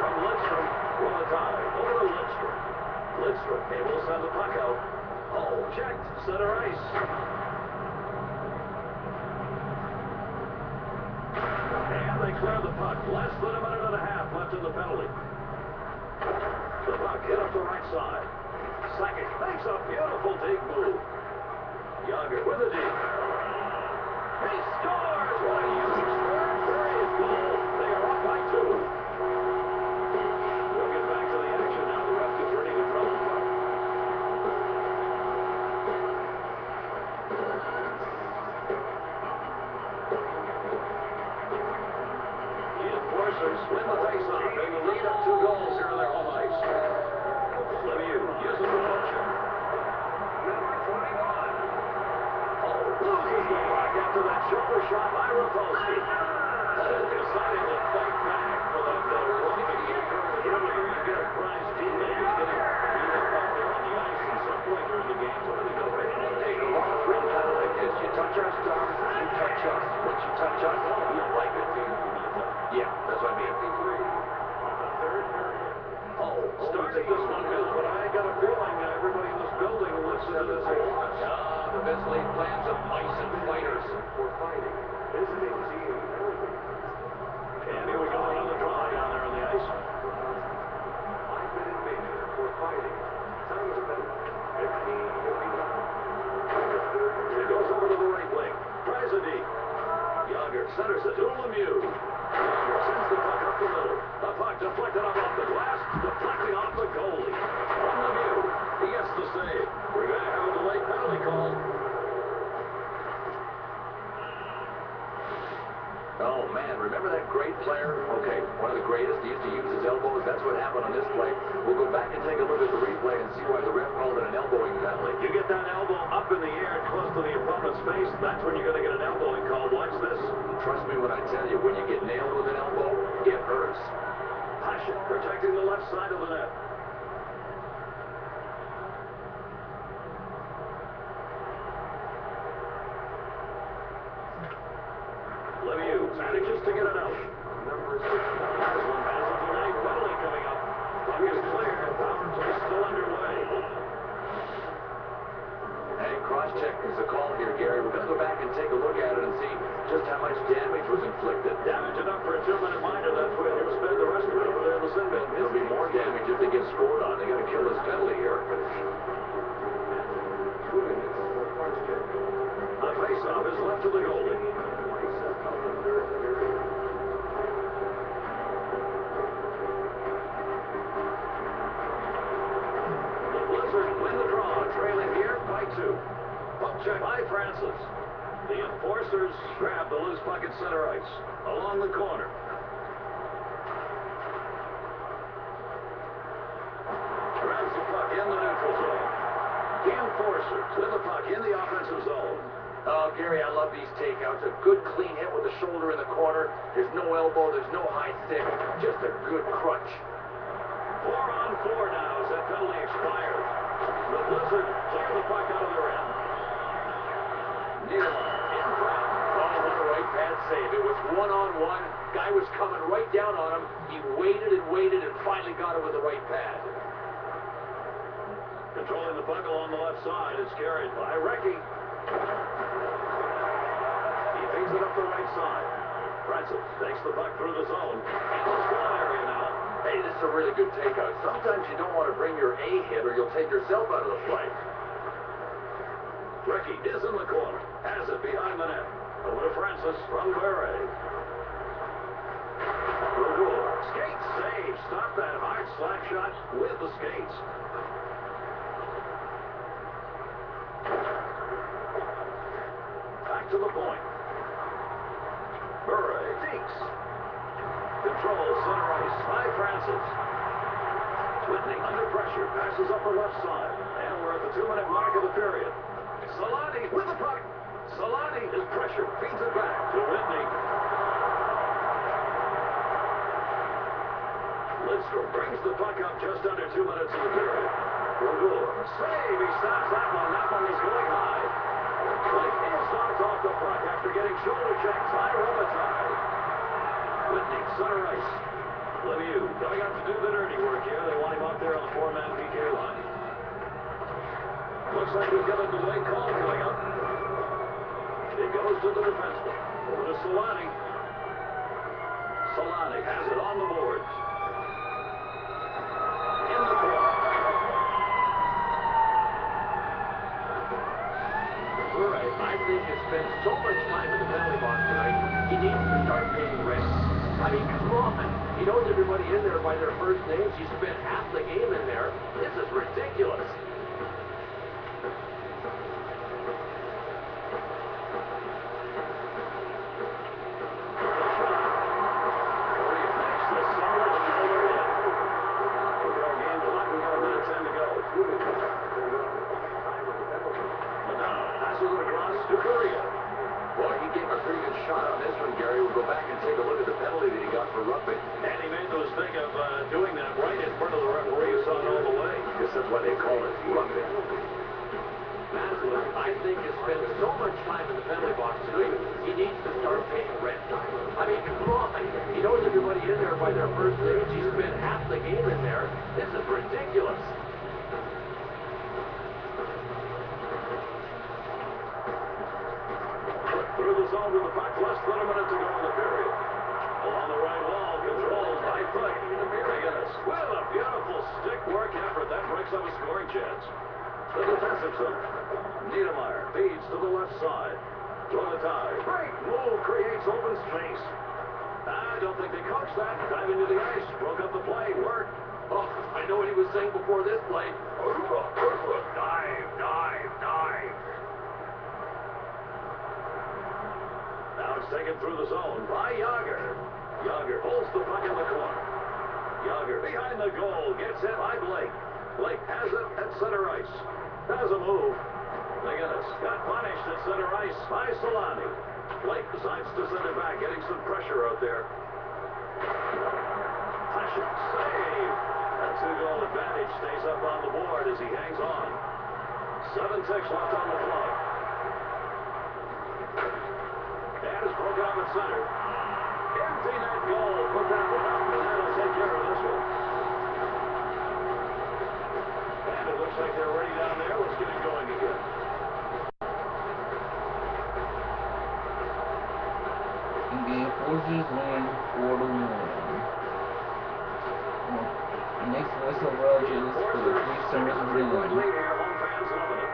From Lidstrom, Romataille. Over to Lidstrom. Lidstrom able to send the puck out. Hull checked. Center ice. And they clear the puck. Less than a minute and a half left in the penalty. The puck hit up the right side. Sakic makes a beautiful deep move. Younger with a deep. He scores! What a huge third period goal. They are up by 2. We'll get back to the action now. The ref gets ready to throw the puck. The Enforcers win the faceoff. They will lead up 2 goals here in their home ice. Lemieux using the poke check. Number 21. Loses the puck after that shoulder shot by Rapolsky. Deciding to fight back for that rocket that occurred earlier. You get a prize teammate who's getting beat up out there on the ice in some point during the game. So let me go right on. Hey, the law of real battle like this. You touch our stars, you touch us. Once you touch us, we don't like it. Yeah, that's what I mean. 53 on the third period. Started this one good, but I got a feeling everybody in this building looks at it as a watch. The best laid plans of mice and fighters. For fighting. Visiting team. And here we go, another draw down there on the ice. I've been in major for fighting. Time of event 15:59. It goes over to the right wing. Tries a deep. Younger centers it to Lemieux. Younger sends the puck up the middle. The puck deflected up off the glass, deflecting off the goalie. From Lemieux, he gets the save. We're going to have a delayed penalty call. Oh, man, remember that great player? Okay, one of the greatest. He used to use his elbows. That's what happened on this play. We'll go back and take a look at the replay and see why the ref called it an elbowing penalty. You get that elbow up in the air close to the opponent's face, that's when you're going to get an elbowing call. Watch this. Trust me when I tell you, when you get nailed with an elbow, it hurts. Passion protecting the left side of the net. Lemieux manages to get it out. Number 6. This one has a delayed penalty coming up. Puck is clear. Power play still underway. Hey, cross-check is a call here, Gary. We're going to go back and take a look at it and see just how much damage was inflicted. Damage enough for a 2-minute minor. That's where he'll spend the rest of it over there in the sin bin. There'll be more damage if they get scored on. They got to kill this penalty here. 2 minutes for cross-check. The face-off is left to the goalie. 27 of the third period. The Blizzard win the draw, trailing here by 2. Puck check by Francis. The Enforcers grab the loose puck at center ice, along the corner. Grabs the puck in the neutral zone. The Enforcers with the puck in the offensive zone. Oh, Gary, I love these takeouts. A good clean hit with the shoulder in the corner. There's no elbow. There's no high stick. Just a good crunch. 4 on 4 now as that penalty expires. The Blizzard clear the puck out of their end. Niedermeyer in front. Oh, what a right pad save. It was one-on-one. Guy was coming right down on him. He waited and finally got it with the right pad. Controlling the puck along the left side. It's carried by Recchi. He feeds it up the right side. Francis takes the puck through the zone. In the squad area now. Hey, this is a really good takeout. Sometimes you don't want to bring your A hit or you'll take yourself out of the play. Recchi is in the corner. Has it behind the net. Over to Francis from Bure. Skate save. Stop that hard slap shot with the skates. Back to the point. Bure takes. Controls center ice by Francis. Whitney under pressure. Passes up the left side. And we're at the 2-minute mark of the period. Solani with the puck. Solani is pressured. Feeds it back to Whitney. Lidstrom brings the puck up just under 2 minutes of the period. Save. He stops that one. That one was going high. Blake is knocked off the puck after getting shoulder checked by Robitaille. Whitney, center ice. Lemieux coming up to do the dirty work here. They want him out there on the four-man PK line. Looks like we've got a delayed call coming up. It goes to the defenseman. Over to Solani. Solani has it on the boards. In the corner. Murray, I think, has spent so much time in the penalty box tonight, he needs to start paying rent. I mean, come on. He knows everybody in there by their first names. He spent half the game in there. This is ridiculous. I think has spent so much time in the penalty box tonight, he needs to start paying rent. I mean, come on. He knows everybody in there by their first names. He spent half the game in there. This is ridiculous. Through the zone with the puck, less than a minute to go in the period. Along the right wall, controlled by Foote. McGinnis with a beautiful stick work effort. That breaks up a scoring chance. The defensive zone. Niedermeyer feeds to the left side. Robitaille. Great move, creates open space. I don't think they coached that. Dive into the ice. Broke up the play. Work. Oh, I know what he was saying before this play. Dive, dive, dive. Now it's taken through the zone by Yager. Yager pulls the puck in the corner. Yager behind the goal. Gets hit by Blake. Blake has it at center ice. Has a move. McGinnis got punished at center ice by Solani. Blake decides to send it back, getting some pressure out there. Passion save. That two-goal advantage stays up on the board as he hangs on. 7-6 left on the clock. And is broken up at center. Empty net goal. Put that one up, and that'll take care of this one. And it looks like they're ready down there. Let's get it going again. The Forces win 4-1. Next list of roaches for the 3 stars of the Lead game. here. Home fans loving it.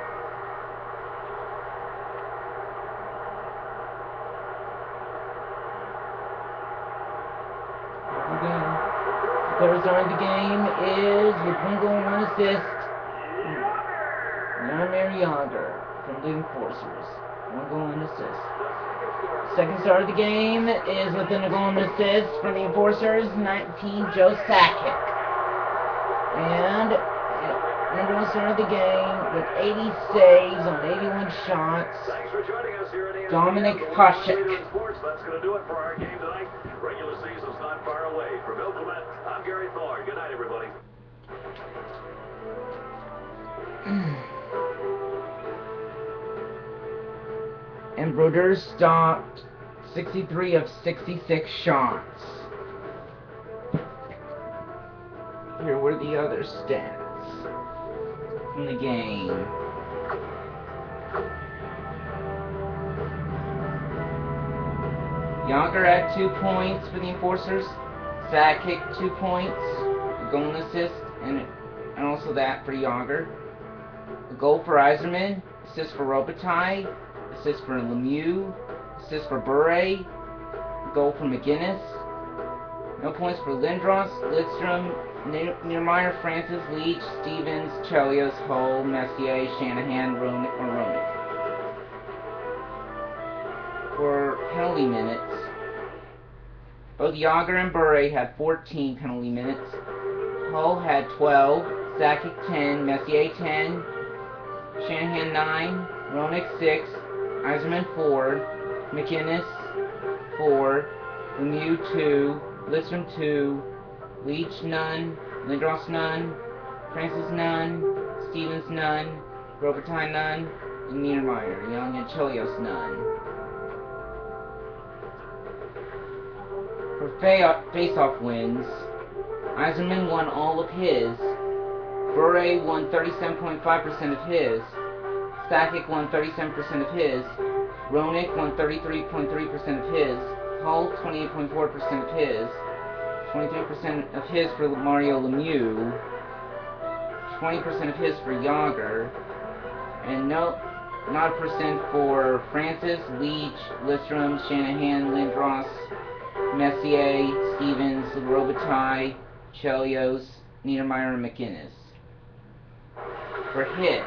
The third star of the game is with 1 goal, 1 assist. Jaromir Jagr from the Enforcers. 1 goal, 1 assist. Second star of the game is with a goal and assist from the Enforcers, 19, Joe Sakic. And number 1 star of the game with 80 saves on 81 shots, Thanks for joining us here in the Dominic NBA, the Hasek. leader in sports. That's going to do it for our game tonight. Regular season's not far away. For Bill Clement, I'm Gary Thorne. Good night, everybody. And Brodeur stopped 63 of 66 shots. Here were the other stats from the game. Jagr had 2 points for the Enforcers. Sakic 2 points, a goal and assist, and also that for Jagr. A goal for Yzerman, assist for Robitaille, assist for Lemieux, assist for Bure, goal for McGinnis. No points for Lindros, Lidstrom, Niedermeyer, Francis, Leach, Stevens, Chelios, Hull, Messier, Shanahan, Roenick. For penalty minutes, both Jagr and Bure had 14 penalty minutes. Hull had 12, Sakic 10, Messier 10, Shanahan 9, Roenick 6, Yzerman 4, McInnes 4, Lemieux 2, Lidstrom 2, Leach none, Lindros none, Francis none, Stevens none, Robitaille none, Niedermeyer. Young and Chelios, none. For face-off wins, Eiserman won all of his. Bure won 37.5% of his. Sakic won 37% of his. Roenick won 33.3% of his. Hull 28.4% of his. 23% of his for Mario Lemieux. 20% of his for Yager. And not a percent for Francis, Leach, Lidstrom, Shanahan, Lindros, Messier, Stevens, Robitaille, Chelios, Niedermeyer, and McInnes. For hits,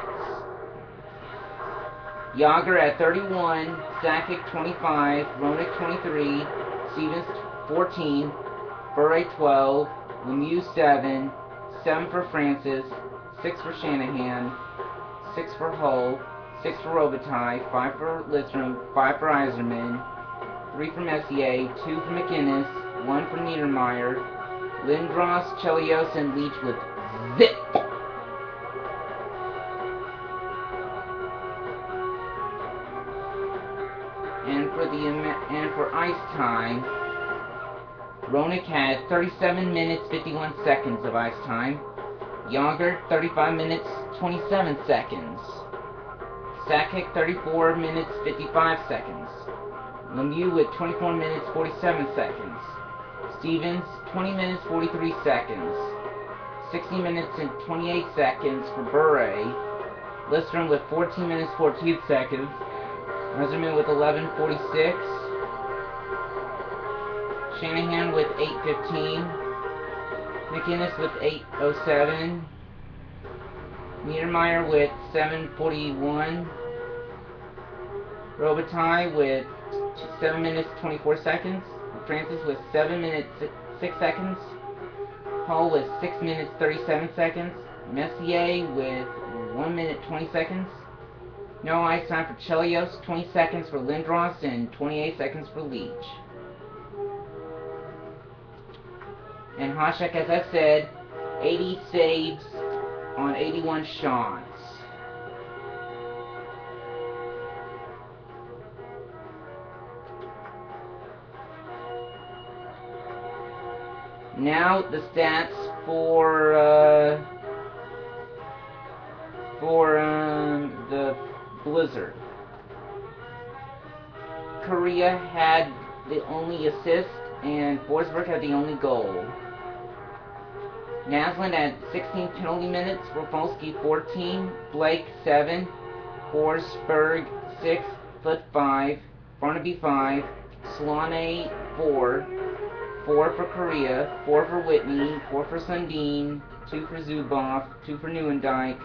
Yager at 31, Sakic 25, Roenick 23, Stevens 14, Bure 12, Lemieux 7, 7 for Francis, 6 for Shanahan, 6 for Hull, 6 for Robitaille, 5 for Lidstrom, 5 for Eiserman, 3 for Messier, 2 for McInnes, 1 for Niedermeyer, Lindros, Chelios, and Leach with zip. And for ice time, Roenick had 37 minutes 51 seconds of ice time. Yager 35 minutes 27 seconds. Sakic 34 minutes 55 seconds. Lemieux with 24 minutes 47 seconds. Stevens 20 minutes 43 seconds. 60 minutes and 28 seconds for Bure. Lidstrom with 14 minutes 14 seconds. Eiserman with 11:46. Shanahan with 8:15. McInnes with 8:07. Niedermeyer with 7:41. Robitaille with 7 minutes 24 seconds. Francis with 7 minutes 6 seconds. Hull with 6 minutes 37 seconds. Messier with 1 minute 20 seconds. No ice time for Chelios, 20 seconds for Lindros, and 28 seconds for Leach. And Hasek, as I said, 80 saves on 81 shots. Now the stats for the Blizzard. Korea had the only assist, and Forsberg had the only goal. Naslund had 16 penalty minutes, Rafalski 14, Blake 7, Forsberg 6, Foot 5, Barnaby 5, Solane 4, 4 for Korea, 4 for Whitney, 4 for Sundin, 2 for Zubov, 2 for Nieuwendyk,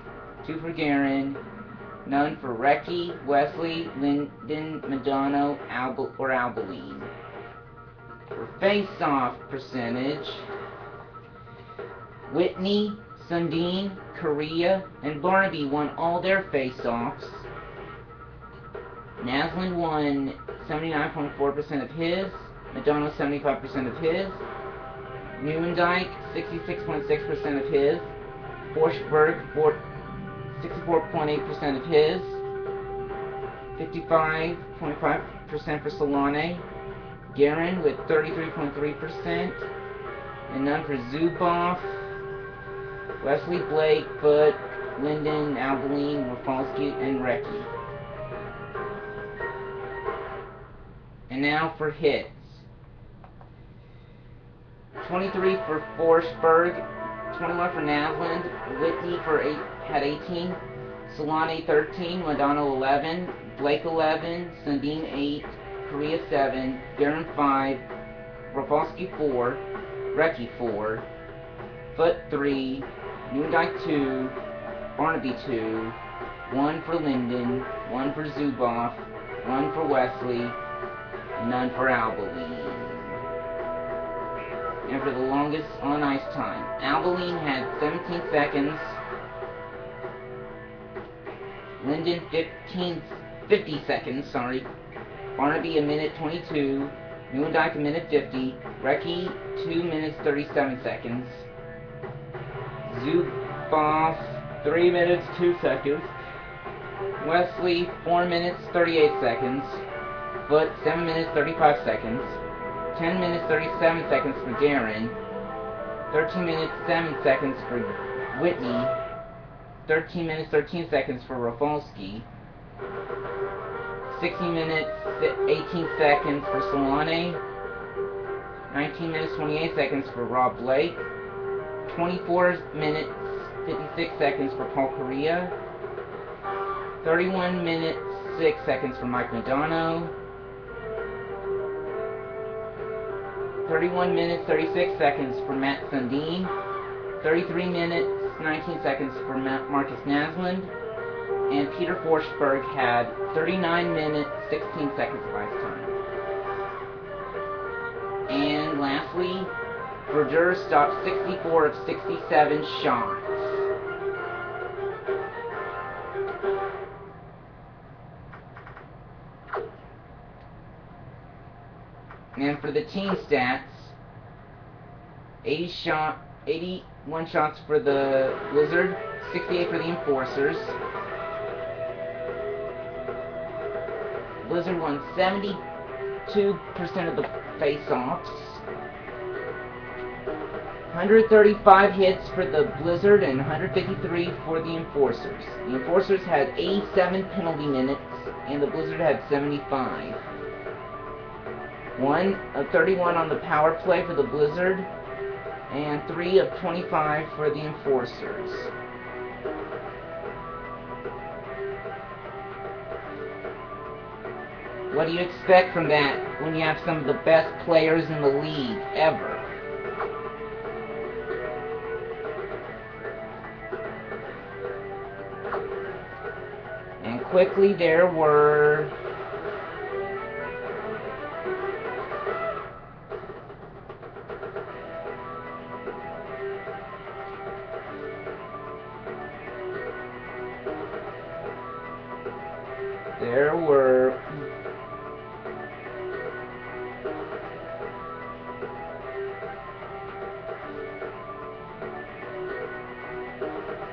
2 for Guerin, none for Recchi, Wesley, Linden, Madonna, Albeline. For face-off percentage, Whitney, Sundin, Korea, and Barnaby won all their face-offs. Naslund won 79.4% of his, Madonna 75% of his, Nieuwendyk 66.6% of his, Forsberg 64.8% of his, 55.5% for Solane, Guerin with 33.3%, and none for Zubov, Wesley, Blake, Foot, Linden, Albeline, Rafalski, and Recchi. And now for hits. 23 for Forsberg, 21 for Naslund, Whitney had 18, Solane 13, Madonna 11, Blake 11, Sundin 8, Korea 7, Guerin 5, Rafalski 4, Recchi 4, Foot 3, Nieuwendyk 2, Barnaby 2, 1 for Linden, 1 for Zubov, 1 for Wesley, none for Albeline. And for the longest on ice time, Albeline had 17 seconds, Linden 50 seconds, Barnaby a minute 22, Nieuwendyk a minute 50, Recchi 2 minutes 37 seconds, Zubov 3 minutes 2 seconds, Wesley, 4 minutes, 38 seconds. Foot, 7 minutes, 35 seconds. 10 minutes, 37 seconds for Darren. 13 minutes, 7 seconds for Whitney. 13 minutes, 13 seconds for Rafalski. 16 minutes, 18 seconds for Solane. 19 minutes, 28 seconds for Rob Blake. 24 minutes, 56 seconds for Paul Correa. 31 minutes, 6 seconds for Mike Madonna. 31 minutes, 36 seconds for Matt Sundin. 33 minutes, 19 seconds for Marcus Naslund. And Peter Forsberg had 39 minutes, 16 seconds of ice time. And lastly, Berger stopped 64 of 67 shots. And for the team stats, 81 shots for the Blizzard, 68 for the Enforcers. Blizzard won 72% of the face-offs. 135 hits for the Blizzard and 153 for the Enforcers. The Enforcers had 87 penalty minutes and the Blizzard had 75. 1 of 31 on the power play for the Blizzard and 3 of 25 for the Enforcers. What do you expect from that when you have some of the best players in the league ever? And quickly there were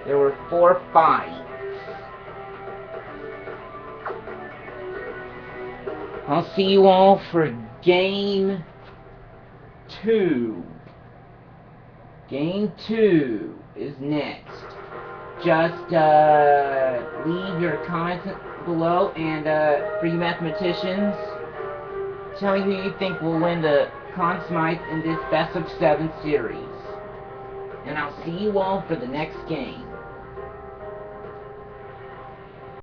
There were 4 fights. I'll see you all for Game 2. Game 2 is next. Just leave your comments below, and for you mathematicians, tell me who you think will win the Conn Smythe in this Best of 7 series. And I'll see you all for the next game.